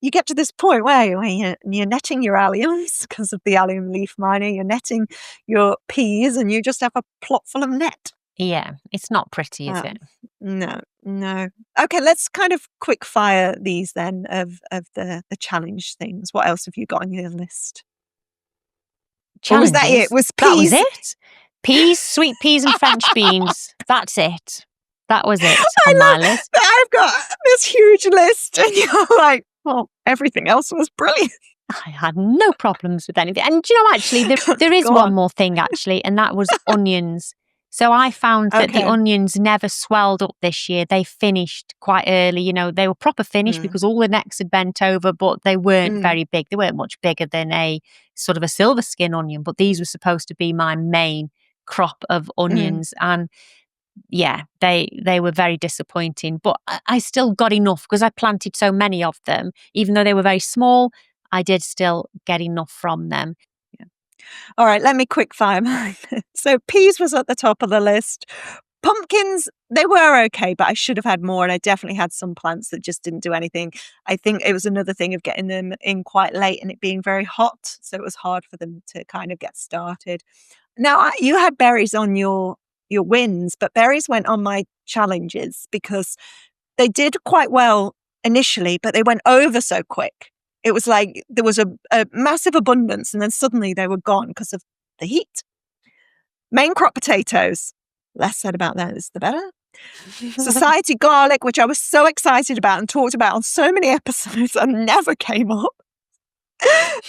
you get to this point where you're netting your alliums because of the allium leaf miner, you're netting your peas, and you just have a plot full of net. Yeah, it's not pretty, is it? No. Okay, let's kind of quick fire these then of the challenge things. What else have you got on your list? Challenges? Or was that it? Was peas? That was it? Peas, sweet peas and French beans. That's it. That was it on my list. I've got this huge list and you're like, well, everything else was brilliant. I had no problems with anything. And actually, there is one more thing, actually, and that was onions. So I found that the onions never swelled up this year. They finished quite early. They were proper finished because all the necks had bent over, but they weren't very big. They weren't much bigger than a sort of a silver skin onion, but these were supposed to be my main crop of onions. And yeah, they were very disappointing, but I still got enough because I planted so many of them. Even though they were very small, I did still get enough from them. All right, let me quick fire mine. So peas was at the top of the list. Pumpkins, they were okay, but I should have had more. And I definitely had some plants that just didn't do anything. I think it was another thing of getting them in quite late and it being very hot. So it was hard for them to kind of get started. Now, you had berries on your wins, but berries went on my challenges because they did quite well initially, but they went over so quick. It was like there was a massive abundance and then suddenly they were gone because of the heat. Main crop potatoes. Less said about those, the better. Society garlic, which I was so excited about and talked about on so many episodes and never came up.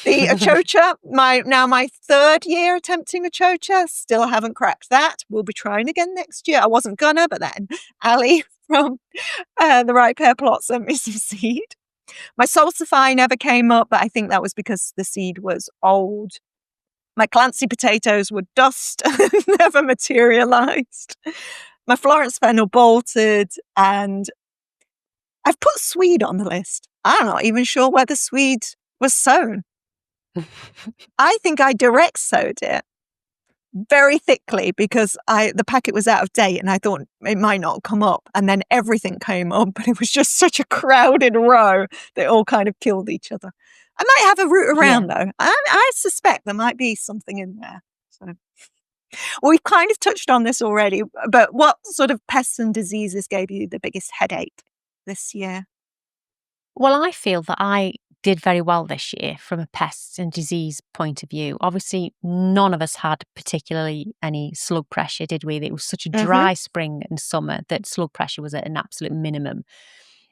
The achocha, my third year attempting achocha, still haven't cracked that. We'll be trying again next year. I wasn't gonna, but then Ali from the Right Pear Plot sent me some seed. My salsify never came up, but I think that was because the seed was old. My Clancy potatoes were dust and never materialized. My Florence fennel bolted, and I've put swede on the list. I'm not even sure whether swede was sown. I think I direct sowed it very thickly because the packet was out of date and I thought it might not come up, and then everything came up, but it was just such a crowded row that all kind of killed each other. I might have a route around though. I suspect there might be something in there. So we've kind of touched on this already, but what sort of pests and diseases gave you the biggest headache this year? Well, I feel that I did very well this year from a pests and disease point of view. Obviously, none of us had particularly any slug pressure, did we? It was such a dry spring and summer that slug pressure was at an absolute minimum.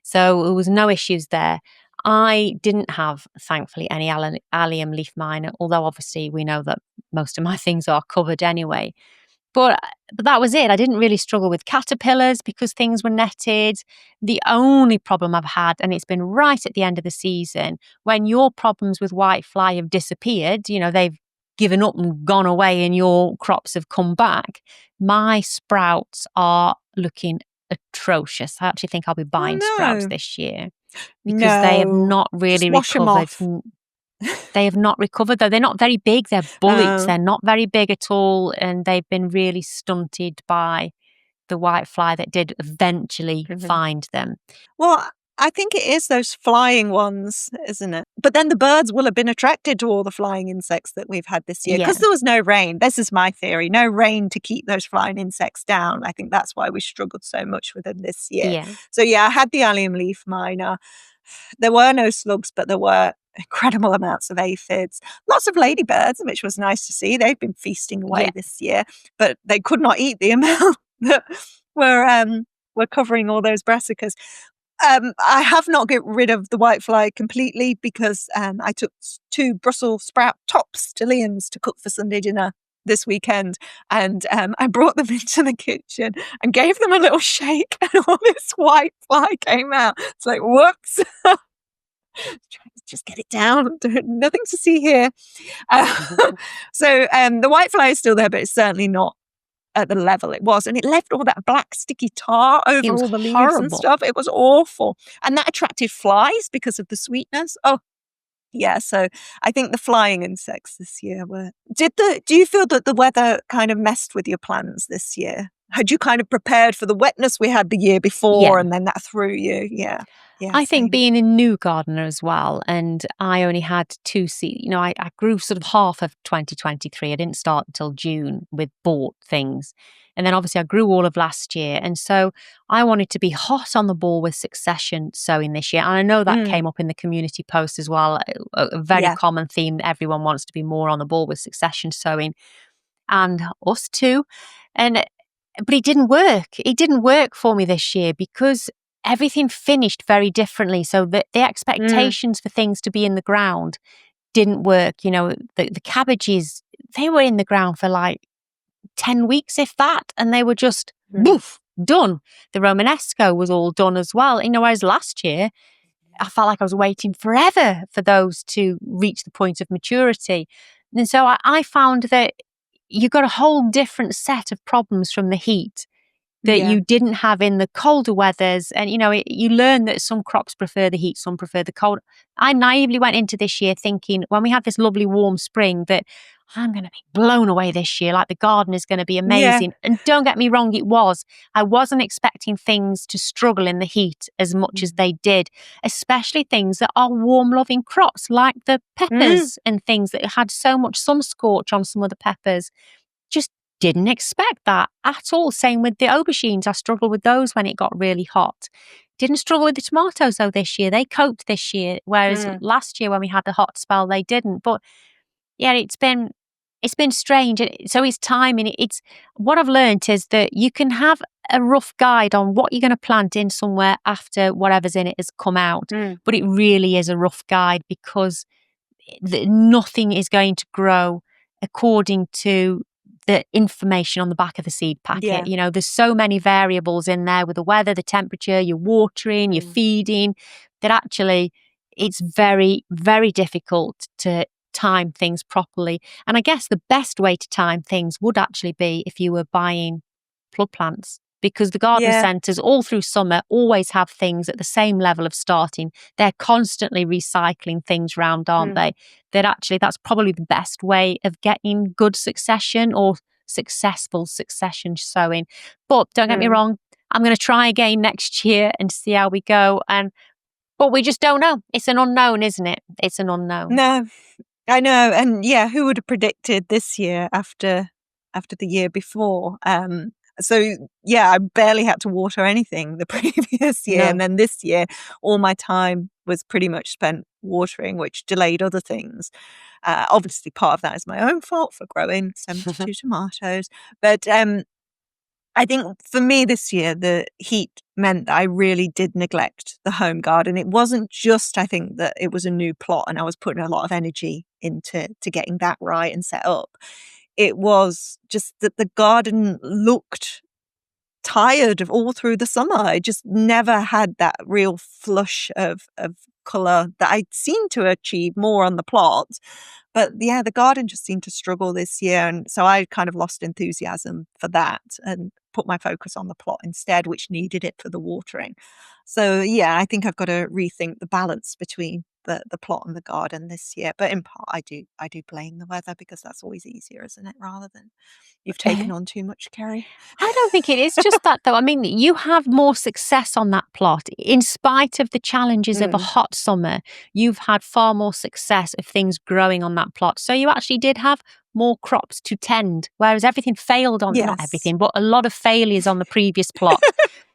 So there was no issues there. I didn't have, thankfully, any allium leaf miner, although obviously we know that most of my things are covered anyway. But that was it. I didn't really struggle with caterpillars because things were netted. The only problem I've had, and it's been right at the end of the season, when your problems with whitefly have disappeared, they've given up and gone away and your crops have come back, my sprouts are looking atrocious. I actually think I'll be buying sprouts this year because they have not really recovered. They have not recovered, though. They're not very big. They're bullets. They're not very big at all. And they've been really stunted by the whitefly that did eventually find them. Well, I think it is those flying ones, isn't it? But then the birds will have been attracted to all the flying insects that we've had this year because there was no rain. This is my theory. No rain to keep those flying insects down. I think that's why we struggled so much with them this year. Yeah. So I had the allium leaf miner. There were no slugs, but there were incredible amounts of aphids. Lots of ladybirds, which was nice to see. They've been feasting away this year, but they could not eat the amount that were covering all those brassicas. I have not got rid of the whitefly completely because I took 2 Brussels sprout tops to Liam's to cook for Sunday dinner this weekend, and I brought them into the kitchen and gave them a little shake, and all this whitefly came out. It's like, whoops. Just get it down. Nothing to see here. So the whitefly is still there, but it's certainly not at the level it was. And it left all that black sticky tar over all the leaves and stuff. It was awful. And that attracted flies because of the sweetness. Oh, yeah. So I think the flying insects this year were... Do you feel that the weather kind of messed with your plans this year? Had you kind of prepared for the wetness we had the year before and then that threw you? Yeah. I think being a new gardener as well, and I only had 2 seeds. I grew sort of half of 2023. I didn't start until June with bought things. And then obviously I grew all of last year. And so I wanted to be hot on the ball with succession sowing this year. And I know that came up in the community post as well. A very common theme that everyone wants to be more on the ball with succession sowing, and us too. But it didn't work. It didn't work for me this year because everything finished very differently. So the expectations for things to be in the ground didn't work. The cabbages, they were in the ground for like 10 weeks, if that, and they were just boof, done. The Romanesco was all done as well. Whereas last year, I felt like I was waiting forever for those to reach the point of maturity. And so I found that you got a whole different set of problems from the heat that you didn't have in the colder weathers. And, you learn that some crops prefer the heat, some prefer the cold. I naively went into this year thinking when we had this lovely warm spring that I'm going to be blown away this year. Like the garden is going to be amazing. Yeah. And don't get me wrong, it was. I wasn't expecting things to struggle in the heat as much as they did, especially things that are warm-loving crops like the peppers and things that had so much sun scorch on some of the peppers. Just didn't expect that at all. Same with the aubergines. I struggled with those when it got really hot. Didn't struggle with the tomatoes though this year. They coped this year, whereas last year when we had the hot spell, they didn't. But yeah, it's been strange. So it's timing. It's what I've learned is that you can have a rough guide on what you're going to plant in somewhere after whatever's in it has come out. But it really is a rough guide because nothing is going to grow according to the information on the back of the seed packet. Yeah. You know, there's so many variables in there with the weather, the temperature, your watering, your feeding, that actually it's very, very difficult to time things properly. And I guess the best way to time things would actually be if you were buying plug plants, because the garden centres all through summer always have things at the same level of starting. They're constantly recycling things round, aren't they? That actually that's probably the best way of getting good succession or successful succession sowing. But don't get me wrong, I'm going to try again next year and see how we go. But we just don't know. It's an unknown, isn't it? It's an unknown. No, I know. And yeah, who would have predicted this year after the year before? So yeah, I barely had to water anything the previous year. No. And then this year, all my time was pretty much spent watering, which delayed other things. Obviously, part of that is my own fault for growing 72 tomatoes. But I think for me this year, the heat meant that I really did neglect the home garden. It wasn't just, I think, that it was a new plot and I was putting a lot of energy into getting that right and set up. It was just that the garden looked tired of all through the summer. I just never had that real flush of colour that I'd seemed to achieve more on the plot. But yeah, the garden just seemed to struggle this year. And so I kind of lost enthusiasm for that and put my focus on the plot instead, which needed it for the watering. So yeah, I think I've got to rethink the balance between the plot and the garden this year. But in part, I do blame the weather because that's always easier, isn't it? Rather than you've taken on too much, Kerry. I don't think it is just that, though. I mean, you have more success on that plot. In spite of the challenges of a hot summer, you've had far more success of things growing on that plot. So you actually did have more crops to tend, whereas everything failed on, not everything, but a lot of failures on the previous plot.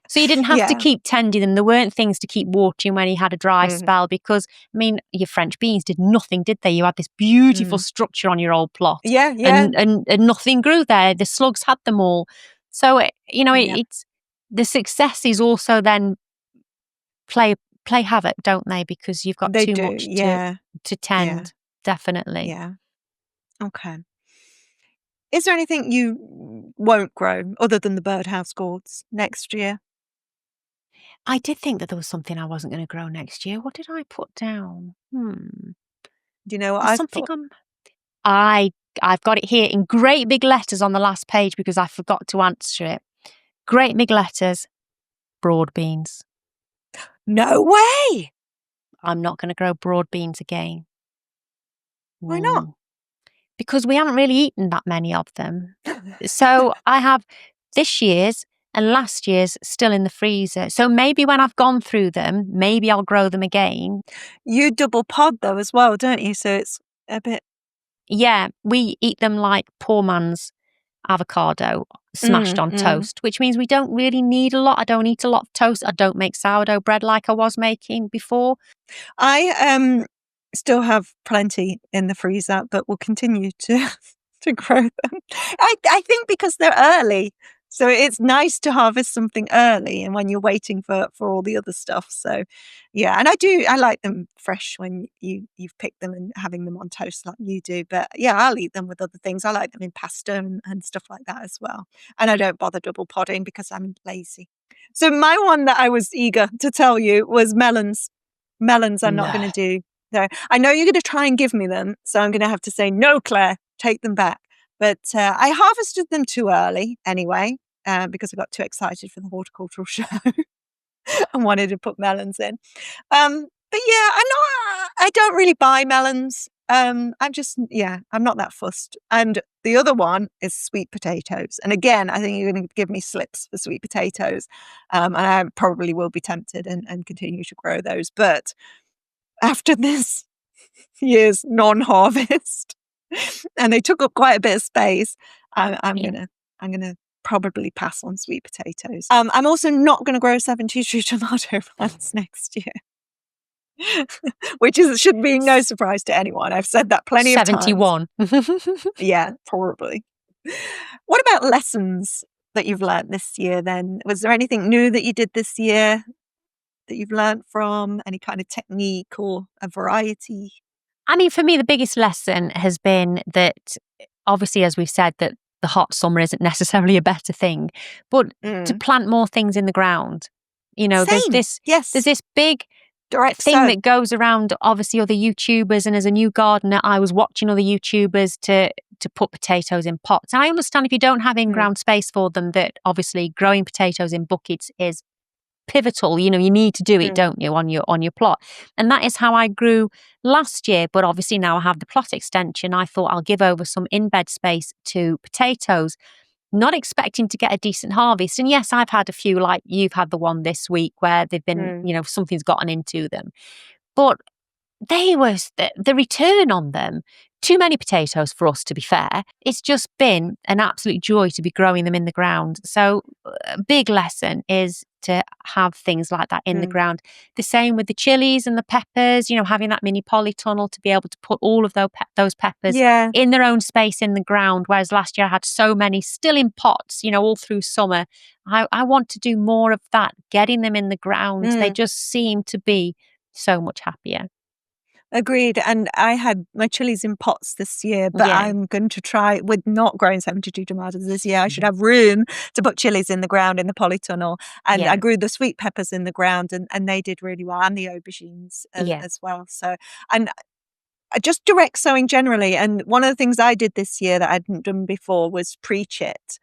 So you didn't have to keep tending them. There weren't things to keep watering when you had a dry spell because, I mean, your French beans did nothing, did they? You had this beautiful structure on your old plot. Yeah. And nothing grew there. The slugs had them all. So, it's the successes also then play havoc, don't they? Because you've got too much to tend. Yeah. Definitely. Yeah. Okay. Is there anything you won't grow other than the birdhouse gourds next year? I did think that there was something I wasn't going to grow next year. What did I put down? Do you know what I've put? I've got it here in great big letters on the last page because I forgot to answer it. Great big letters, broad beans. No way! I'm not going to grow broad beans again. Why not? Because we haven't really eaten that many of them. So I have this year's and last year's still in the freezer. So maybe when I've gone through them, maybe I'll grow them again. You double pod though as well, don't you? So it's a bit... Yeah, we eat them like poor man's avocado smashed on toast, which means we don't really need a lot. I don't eat a lot of toast. I don't make sourdough bread like I was making before. I still have plenty in the freezer, but will continue to grow them. I think because they're early. So it's nice to harvest something early and when you're waiting for all the other stuff. So yeah, and I like them fresh when you've picked them and having them on toast like you do. But yeah, I'll eat them with other things. I like them in pasta and stuff like that as well. And I don't bother double podding because I'm lazy. So my one that I was eager to tell you was melons. Melons I'm not going to do. So I know you're going to try and give me them. So I'm going to have to say, no, Claire, take them back. But I harvested them too early anyway, because I got too excited for the horticultural show and wanted to put melons in. But yeah, I don't really buy melons I'm not that fussed. And the other one is sweet potatoes. And again, I think you're going to give me slips for sweet potatoes. And I probably will be tempted and continue to grow those. But after this year's non-harvest, and they took up quite a bit of space, I'm gonna probably pass on sweet potatoes. I'm also not going to grow 72 tomato plants next year. Which should be no surprise to anyone. I've said that plenty of times. 71. Yeah, probably. What about lessons that you've learned this year then? Was there anything new that you did this year that you've learned from? Any kind of technique or a variety? I mean, for me, the biggest lesson has been that, obviously, as we've said, that the hot summer isn't necessarily a better thing, but to plant more things in the ground. You know, there's this big direct thing that goes around, obviously, other YouTubers, and as a new gardener, I was watching other YouTubers to put potatoes in pots. And I understand if you don't have in-ground space for them, that obviously growing potatoes in buckets is pivotal. You know, you need to do it, don't you, on your plot. And that is how I grew last year. But obviously now I have the plot extension. I thought I'll give over some in-bed space to potatoes, not expecting to get a decent harvest. And yes, I've had a few, like you've had the one this week where they've been, you know, something's gotten into them. But the return on them, too many potatoes for us, to be fair. It's just been an absolute joy to be growing them in the ground. So a big lesson is to have things like that in the ground. The same with the chilies and the peppers, you know, having that mini polytunnel to be able to put all of those peppers in their own space in the ground. Whereas last year I had so many still in pots, you know, all through summer. I want to do more of that, getting them in the ground. They just seem to be so much happier. Agreed. And I had my chilies in pots this year, but I'm going to try with not growing 72 tomatoes this year. I should have room to put chilies in the ground in the polytunnel. And I grew the sweet peppers in the ground and they did really well, and the aubergines as well. So, and just direct sowing generally. And one of the things I did this year that I hadn't done before was pre-chit.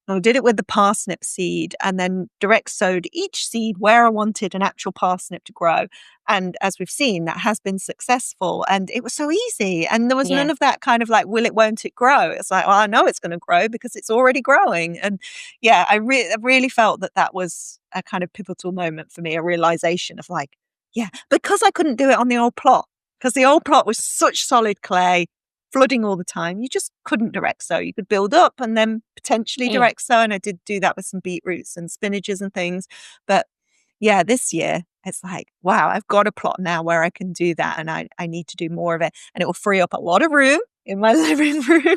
I did it with the parsnip seed and then direct sowed each seed where I wanted an actual parsnip to grow. And as we've seen, that has been successful. And it was so easy. And there was none of that kind of like, will it, won't it grow? It's like, well, I know it's going to grow because it's already growing. And yeah, I really felt that was a kind of pivotal moment for me, a realization of like, yeah, because I couldn't do it on the old plot, because the old plot was such solid clay, flooding all the time. You just couldn't direct sow. You could build up and then potentially direct sow. And I did do that with some beetroots and spinaches and things. But yeah, this year it's like, wow, I've got a plot now where I can do that. And I need to do more of it. And it will free up a lot of room in my living room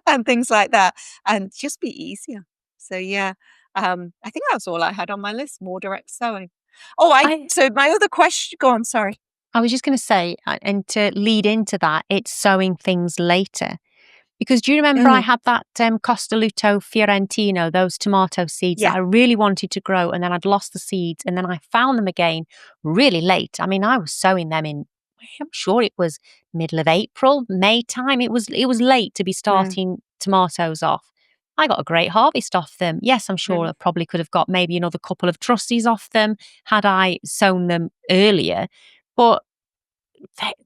and things like that. And just be easier. So yeah, I think that's all I had on my list, more direct sowing. So my other question, go on, sorry. I was just going to say, and to lead into that, it's sowing things later. Because do you remember I had that Costaluto Fiorentino, those tomato seeds that I really wanted to grow, and then I'd lost the seeds, and then I found them again really late. I mean, I was sowing them in, I'm sure it was middle of April, May time. It was late to be starting tomatoes off. I got a great harvest off them. Yes, I'm sure I probably could have got maybe another couple of trussies off them had I sown them earlier. But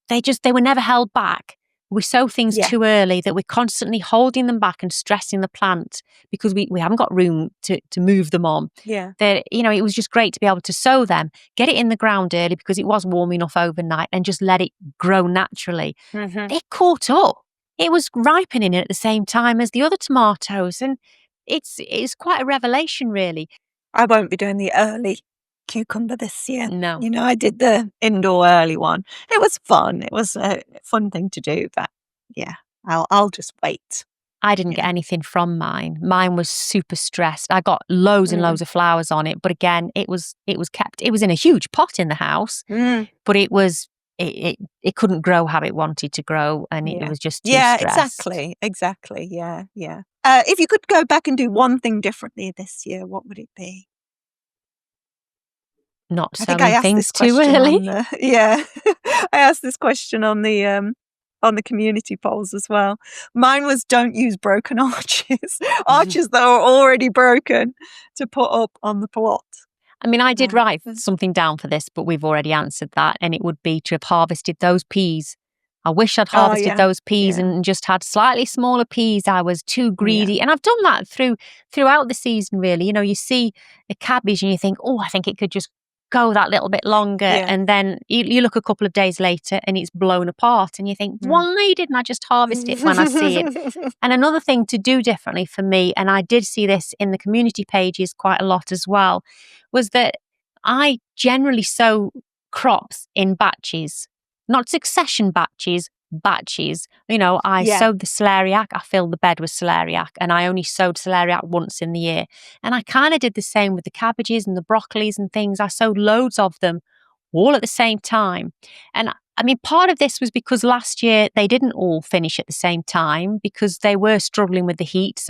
they were never held back. We sow things too early that we're constantly holding them back and stressing the plant because we haven't got room to move them on. Yeah. That, you know, it was just great to be able to sow them, get it in the ground early because it was warm enough overnight, and just let it grow naturally. They caught up. It was ripening at the same time as the other tomatoes, and it's quite a revelation, really. I won't be doing the early cucumber this year. No. You know, I did the indoor early one. It was fun. It was a fun thing to do, but yeah, I'll just wait. I didn't get anything from mine. Mine was super stressed. I got loads and loads of flowers on it, but again, it was kept. It was in a huge pot in the house, but it couldn't grow how it wanted to grow, and it was just too stressed. Exactly. Yeah. If you could go back and do one thing differently this year, what would it be? Not sowing things too early. I asked this question on the community polls as well. Mine was, don't use broken arches, arches that are already broken, to put up on the plot. I mean, I did write something down for this, but we've already answered that, and it would be to have harvested those peas I wish I'd harvested those peas and just had slightly smaller peas. I was too greedy. And I've done that throughout the season, really. You know, you see a cabbage and you think, oh, I think it could just go that little bit longer. And then you look a couple of days later and it's blown apart and you think, why didn't I just harvest it when I see it? And another thing to do differently for me, and I did see this in the community pages quite a lot as well, was that I generally sow crops in batches, not succession batches. You know, I sowed the celeriac, I filled the bed with celeriac, and I only sowed celeriac once in the year. And I kind of did the same with the cabbages and the broccolis and things. I sowed loads of them all at the same time. And I mean, part of this was because last year they didn't all finish at the same time because they were struggling with the heat,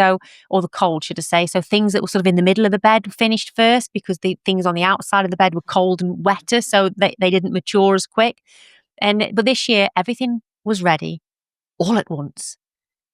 or the cold, should I say. So things that were sort of in the middle of the bed finished first because the things on the outside of the bed were cold and wetter, so they didn't mature as quick. But this year, everything was ready all at once.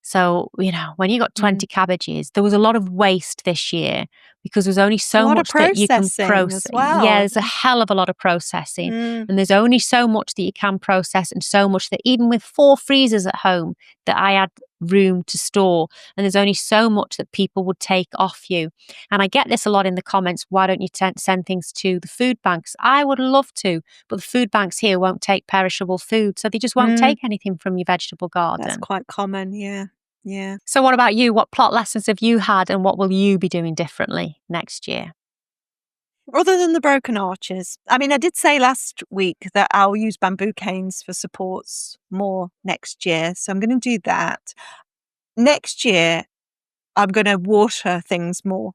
So, you know, when you got 20 cabbages, there was a lot of waste this year because there's only so much that you can process. Yeah, there's a hell of a lot of processing. And there's only so much that you can process and so much that even with 4 freezers at home that I had room to store, and there's only so much that people would take off you. And I get this a lot in the comments, why don't you send things to the food banks? I would love to, but the food banks here won't take perishable food, so they just won't take anything from your vegetable garden. That's quite common, yeah. So what about you? What plot lessons have you had and what will you be doing differently next year? Other than the broken arches, I mean, I did say last week that I'll use bamboo canes for supports more next year. So I'm going to do that. Next year, I'm going to water things more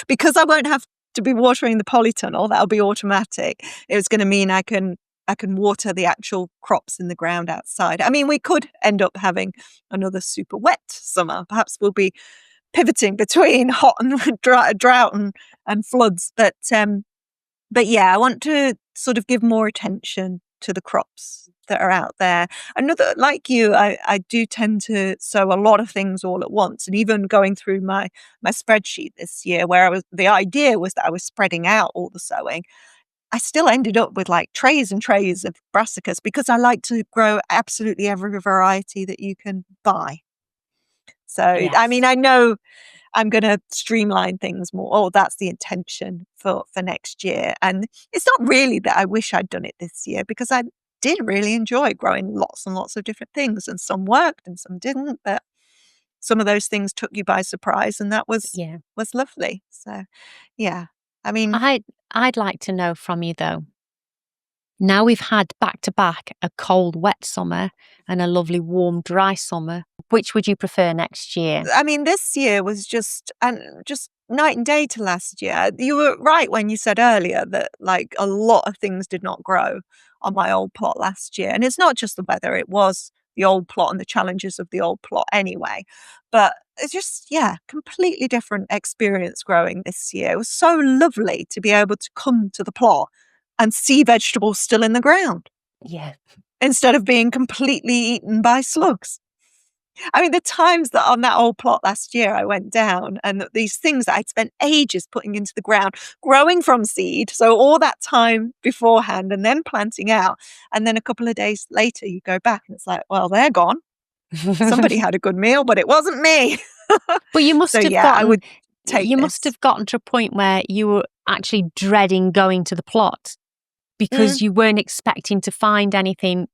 because I won't have to be watering the polytunnel. That'll be automatic. It's going to mean I can water the actual crops in the ground outside. I mean, we could end up having another super wet summer. Perhaps we'll be pivoting between hot and drought and floods. But yeah, I want to sort of give more attention to the crops that are out there. Another, like you, I do tend to sow a lot of things all at once. And even going through my spreadsheet this year, where the idea was that I was spreading out all the sowing, I still ended up with like trays and trays of brassicas because I like to grow absolutely every variety that you can buy. So, I mean, I know I'm going to streamline things more. Oh, that's the intention for next year. And it's not really that I wish I'd done it this year because I did really enjoy growing lots and lots of different things, and some worked and some didn't. But some of those things took you by surprise, and that was lovely. So, yeah, I mean, I'd like to know from you though. Now we've had back to back a cold, wet summer and a lovely, warm, dry summer. Which would you prefer next year? I mean, this year was just night and day to last year. You were right when you said earlier that like a lot of things did not grow on my old plot last year. And it's not just the weather, it was the old plot and the challenges of the old plot anyway. But it's just, completely different experience growing this year. It was so lovely to be able to come to the plot and see vegetables still in the ground. Yeah. Instead of being completely eaten by slugs. I mean, the times that on that old plot last year I went down and these things that I'd spent ages putting into the ground, growing from seed. So all that time beforehand and then planting out. And then a couple of days later you go back and it's like, well, they're gone. Somebody had a good meal, but it wasn't me. But you must have gotten, I would take you must have gotten to a point where you were actually dreading going to the plot because you weren't expecting to find anything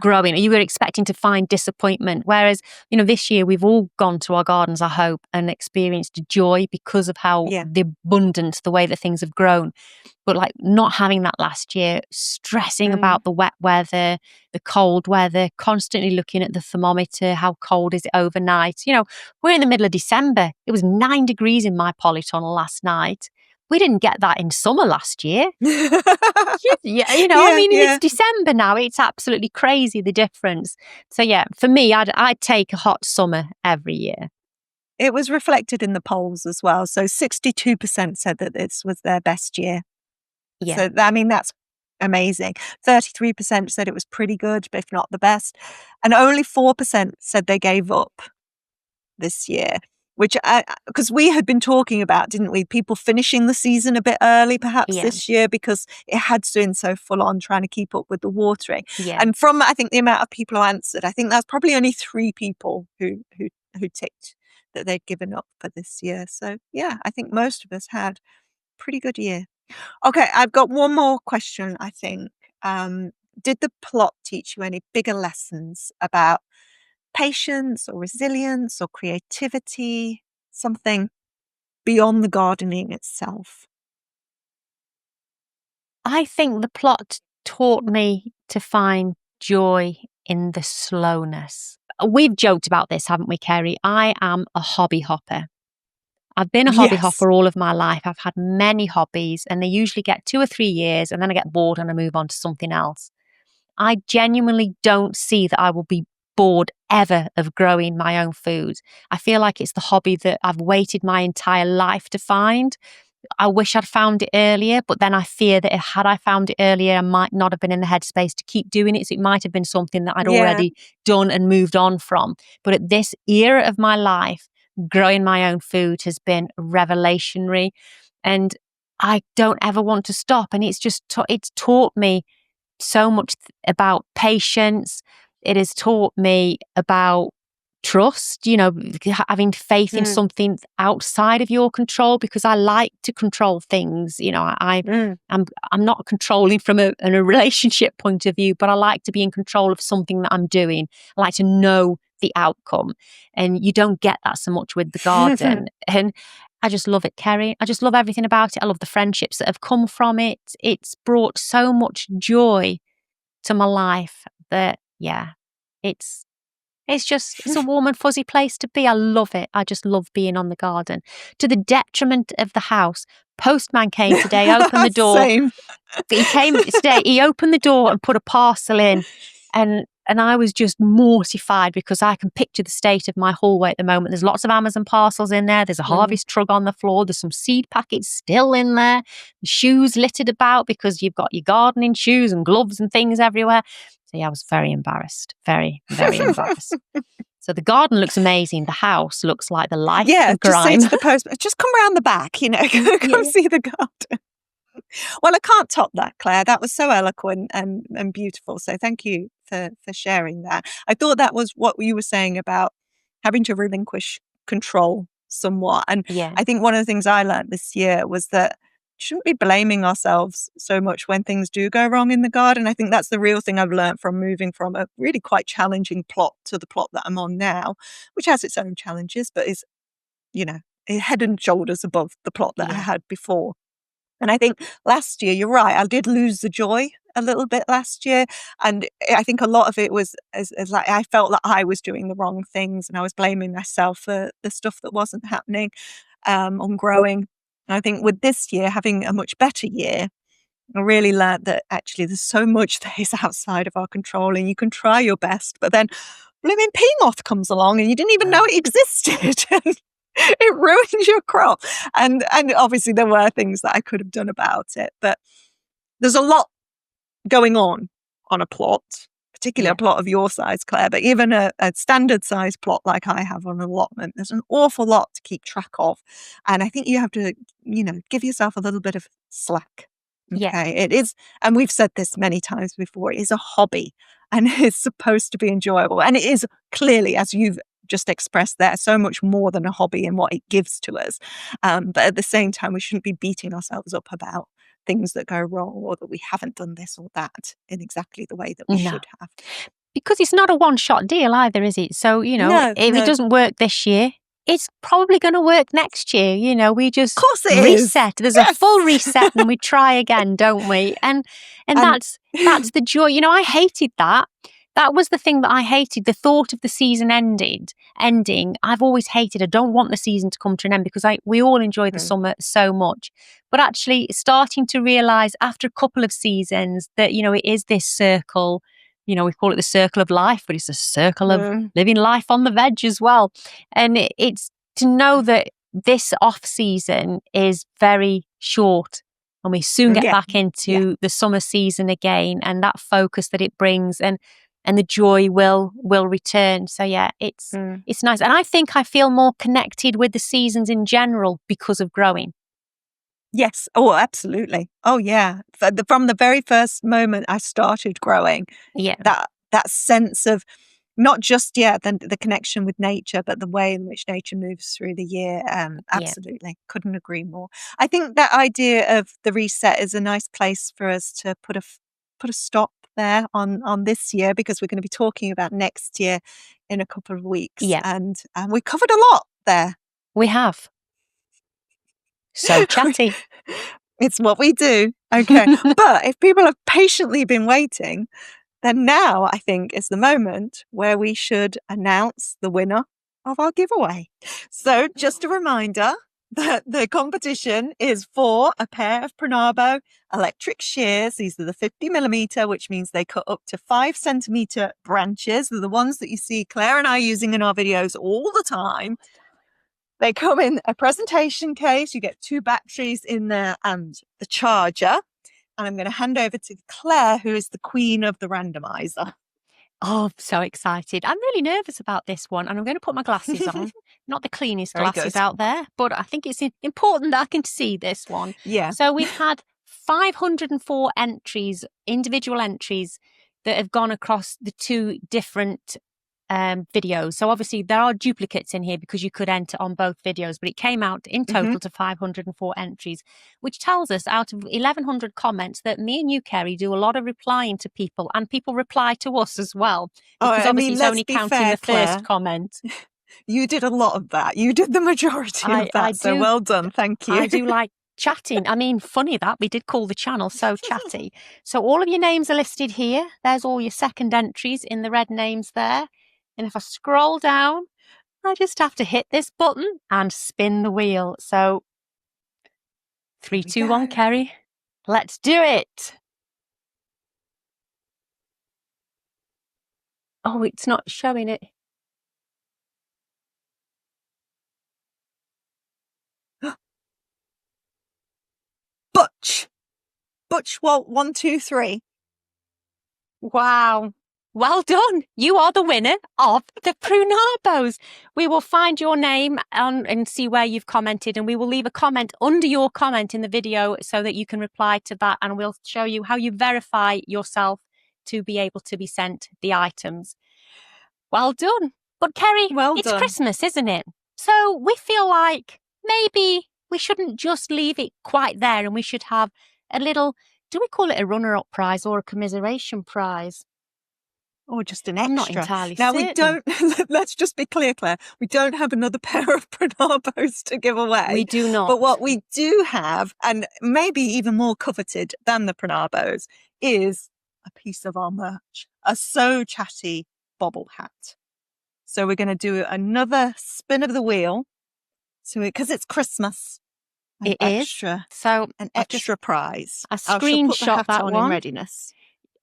growing. You were expecting to find disappointment. Whereas, you know, this year we've all gone to our gardens, I hope, and experienced joy because of how the abundance, the way that things have grown. But like not having that last year, stressing about the wet weather, the cold weather, constantly looking at the thermometer, how cold is it overnight? You know, we're in the middle of December. It was 9 degrees in my polytunnel last night. We didn't get that in summer last year. It's December now. It's absolutely crazy, the difference. So for me, I'd take a hot summer every year. It was reflected in the polls as well. So 62% said that this was their best year. Yeah. So, I mean, that's amazing. 33% said it was pretty good, but if not the best. And only 4% said they gave up this year. which because we had been talking about, didn't we, people finishing the season a bit early perhaps this year because it had been so full on trying to keep up with the watering. And from, I think, the amount of people who answered, I think that's probably only 3 people who ticked that they'd given up for this year. So yeah, I think most of us had a pretty good year. Okay, I've got one more question, I think. Did the plot teach you any bigger lessons about patience or resilience or creativity, something beyond the gardening itself? I think the plot taught me to find joy in the slowness. We've joked about this, haven't we, Kerry? I am a hobby hopper. I've been a hobby hopper all of my life. I've had many hobbies and they usually get 2 or 3 years and then I get bored and I move on to something else. I genuinely don't see that I will be bored ever of growing my own food. I feel like it's the hobby that I've waited my entire life to find. I wish I'd found it earlier, but then I fear that had I found it earlier, I might not have been in the headspace to keep doing it. So it might have been something that I'd already done and moved on from. But at this era of my life, growing my own food has been revelationary. And I don't ever want to stop. And it's just, it's taught me so much about patience. It has taught me about trust, having faith in something outside of your control, because I like to control things. I'm not controlling from a relationship point of view, but I like to be in control of something that I'm doing. I like to know the outcome, and you don't get that so much with the garden. And I just love it, Kerry. I just love everything about it. I love the friendships that have come from it. It's brought so much joy to my life that, it's a warm and fuzzy place to be. I love it. I just love being on the garden, to the detriment of the house. Postman came today, opened the door. Same. He came today, he opened the door and put a parcel in. And I was just mortified because I can picture the state of my hallway at the moment. There's lots of Amazon parcels in there. There's a harvest truck on the floor. There's some seed packets still in there. Shoes littered about because you've got your gardening shoes and gloves and things everywhere. So yeah, I was very embarrassed. Very, very embarrassed. So the garden looks amazing. The house looks like the life of grime. Just say to the postman, just come around the back, come see the garden. Well, I can't top that, Claire. That was so eloquent and beautiful. So thank you for sharing that. I thought that was what you were saying about having to relinquish control somewhat. And I think one of the things I learned this year was that we shouldn't be blaming ourselves so much when things do go wrong in the garden. I think that's the real thing I've learned from moving from a really quite challenging plot to the plot that I'm on now, which has its own challenges, but is, head and shoulders above the plot that I had before. And I think last year, you're right, I did lose the joy a little bit last year. And I think a lot of it was as like I felt that I was doing the wrong things and I was blaming myself for the stuff that wasn't happening on growing. And I think with this year, having a much better year, I really learned that actually there's so much that is outside of our control and you can try your best, but then blooming pea moth comes along and you didn't even know it existed. It ruins your crop. And obviously there were things that I could have done about it, but there's a lot going on a plot, particularly a plot of your size, Claire, but even a standard size plot like I have on Allotment, there's an awful lot to keep track of. And I think you have to, give yourself a little bit of slack. Okay. It is, and we've said this many times before, it is a hobby and it's supposed to be enjoyable. And it is clearly, as you've just expressed there, so much more than a hobby in what it gives to us. But at the same time, we shouldn't be beating ourselves up about things that go wrong or that we haven't done this or that in exactly the way that we should have. Because it's not a one-shot deal either, is it? So, if it doesn't work this year, it's probably going to work next year. We just reset. There's a full reset and we try again, don't we? And that's the joy. I hated that. That was the thing that I hated, the thought of the season ending. I've always hated. I don't want the season to come to an end because we all enjoy the summer so much. But actually starting to realise after a couple of seasons that, it is this circle, we call it the circle of life, but it's a circle of living life on the veg as well. And it's to know that this off season is very short and we soon get back into the summer season again and that focus that it brings. And and the joy will return. So yeah, it's nice. And I think I feel more connected with the seasons in general because of growing. Yes. Oh, absolutely. Oh, yeah. From the very first moment I started growing, that sense of not just the connection with nature, but the way in which nature moves through the year. Absolutely, couldn't agree more. I think that idea of the reset is a nice place for us to put a stop there on this year, because we're going to be talking about next year in a couple of weeks. And we covered a lot there. We have. So chatty. It's what we do. Okay. But if people have patiently been waiting, then now I think is the moment where we should announce the winner of our giveaway. So just a reminder that the competition is for a pair of Prunarbo electric shears. These are the 50mm, which means they cut up to 5cm branches. They're the ones that you see Claire and I using in our videos all the time. They come in a presentation case. You get 2 batteries in there and the charger. And I'm going to hand over to Claire, who is the queen of the randomizer. Oh, I'm so excited. I'm really nervous about this one, and I'm going to put my glasses on. Not the cleanest glasses out there, but I think it's important that I can see this one. Yeah. So we've had 504 entries, individual entries, that have gone across the 2 different videos. So obviously there are duplicates in here because you could enter on both videos, but it came out in total to 504 entries, which tells us out of 1,100 comments that me and you, Kerry, do a lot of replying to people, and people reply to us as well. Because obviously it's only counting the first comment. You did a lot of that. You did the majority of that. So well done. Thank you. I do like chatting. I mean, funny that we did call the channel So Chatty. So all of your names are listed here. There's all your second entries in the red names there. And if I scroll down, I just have to hit this button and spin the wheel. So 3, 2, 1, Kerry. Let's do it. Oh, it's not showing it. Butch. Butch Walt 1, 2, 3. Wow. Well done. You are the winner of the Prunarbos. We will find your name and see where you've commented, and we will leave a comment under your comment in the video so that you can reply to that, and we'll show you how you verify yourself to be able to be sent the items. Well done. But Kerry, it's Christmas, isn't it? So we feel like maybe we shouldn't just leave it quite there, and we should have a little, do we call it a runner-up prize or a commiseration prize? Or just an extra. I'm not entirely now, certain. We don't, let's just be clear, Claire, we don't have another pair of Prunarbos to give away. We do not. But what we do have, and maybe even more coveted than the Prunarbos, is a piece of our merch, a Sow Chatty bobble hat. So we're going to do another spin of the wheel. So because it's Christmas. It is. So an extra prize. I screenshot that one. In readiness.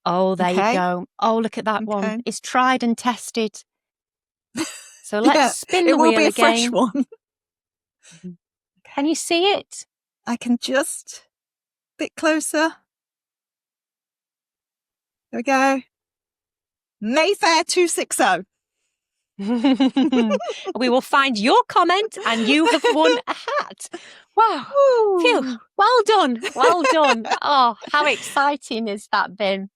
Oh, there you go. Oh, look at that one. It's tried and tested. So let's spin the wheel again. It will be a fresh one. Can you see it? I can just a bit closer. There we go. Mayfair 260. We will find your comment and you have won a hat. Wow. Phew. Well done. Well done. Oh, how exciting has that been?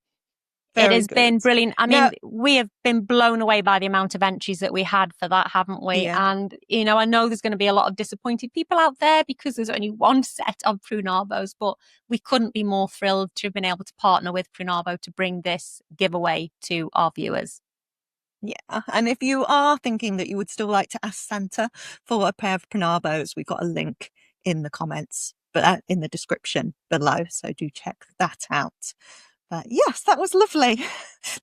It has been brilliant. I mean, we have been blown away by the amount of entries that we had for that, haven't we? Yeah. And, you know, I know there's going to be a lot of disappointed people out there because there's only one set of Prunarbos, but we couldn't be more thrilled to have been able to partner with Prunarbo to bring this giveaway to our viewers. Yeah, and if you are thinking that you would still like to ask Santa for a pair of Prunarbos, we've got a link in the comments, but in the description below, so do check that out. But yes, that was lovely.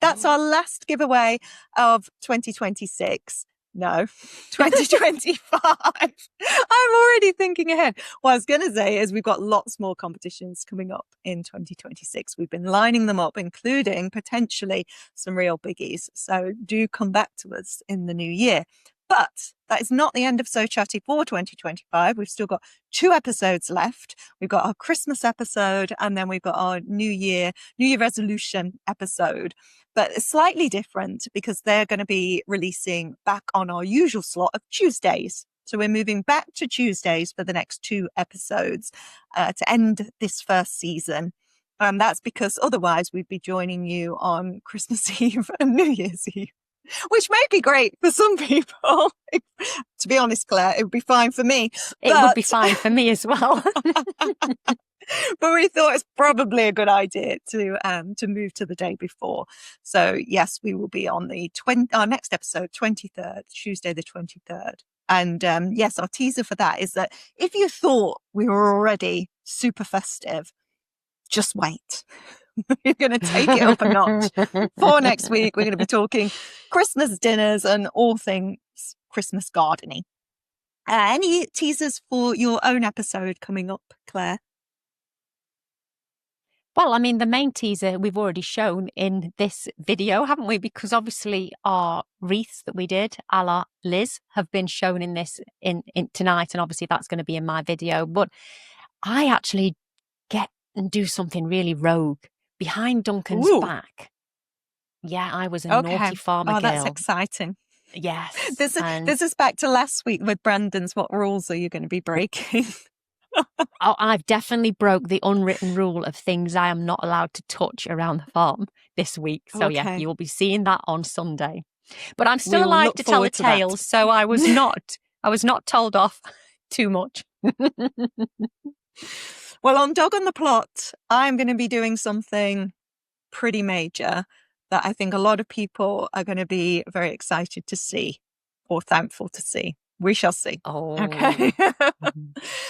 That's our last giveaway of 2026. No, 2025. I'm already thinking ahead. What I was going to say is we've got lots more competitions coming up in 2026. We've been lining them up, including potentially some real biggies. So do come back to us in the new year. But that is not the end of Sow Chatty for 2025. We've still got 2 episodes left. We've got our Christmas episode, and then we've got our New Year resolution episode. But it's slightly different because they're going to be releasing back on our usual slot of Tuesdays. So we're moving back to Tuesdays for the next 2 episodes to end this first season. And that's because otherwise we'd be joining you on Christmas Eve and New Year's Eve, which may be great for some people. To be honest, Claire, it would be fine for me. It would be fine for me as well. But we thought it's probably a good idea to move to the day before. So yes, we will be on our next episode, 23rd, Tuesday the 23rd. And yes, our teaser for that is that if you thought we were already super festive, just wait. We're going to take it up a notch. For next week, we're going to be talking Christmas dinners and all things Christmas gardening. Any teasers for your own episode coming up, Claire? Well, I mean, the main teaser we've already shown in this video, haven't we? Because obviously our wreaths that we did, a la Liz, have been shown in this in tonight. And obviously that's going to be in my video. But I actually get and do something really rogue behind Duncan's back. Yeah, I was a naughty farmer girl. That's exciting. Yes. This is back to last week with Brandon's. What rules are you going to be breaking? I've definitely broke the unwritten rule of things I am not allowed to touch around the farm this week. So yeah, you will be seeing that on Sunday. But I'm still alive to tell the tale, so I was not told off too much. Well, on Dog on the Plot, I'm going to be doing something pretty major that I think a lot of people are going to be very excited to see or thankful to see. We shall see. Oh, okay.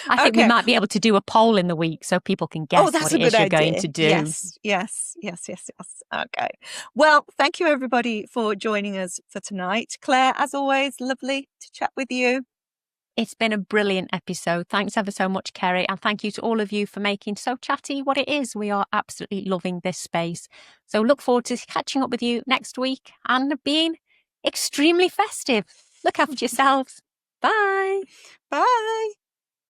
I think we might be able to do a poll in the week so people can guess what it is you're going to do. Yes. Okay. Well, thank you everybody for joining us for tonight. Claire, as always, lovely to chat with you. It's been a brilliant episode. Thanks ever so much, Kerry. And thank you to all of you for making Sow Chatty what it is. We are absolutely loving this space. So look forward to catching up with you next week and being extremely festive. Look after yourselves. Bye. Bye.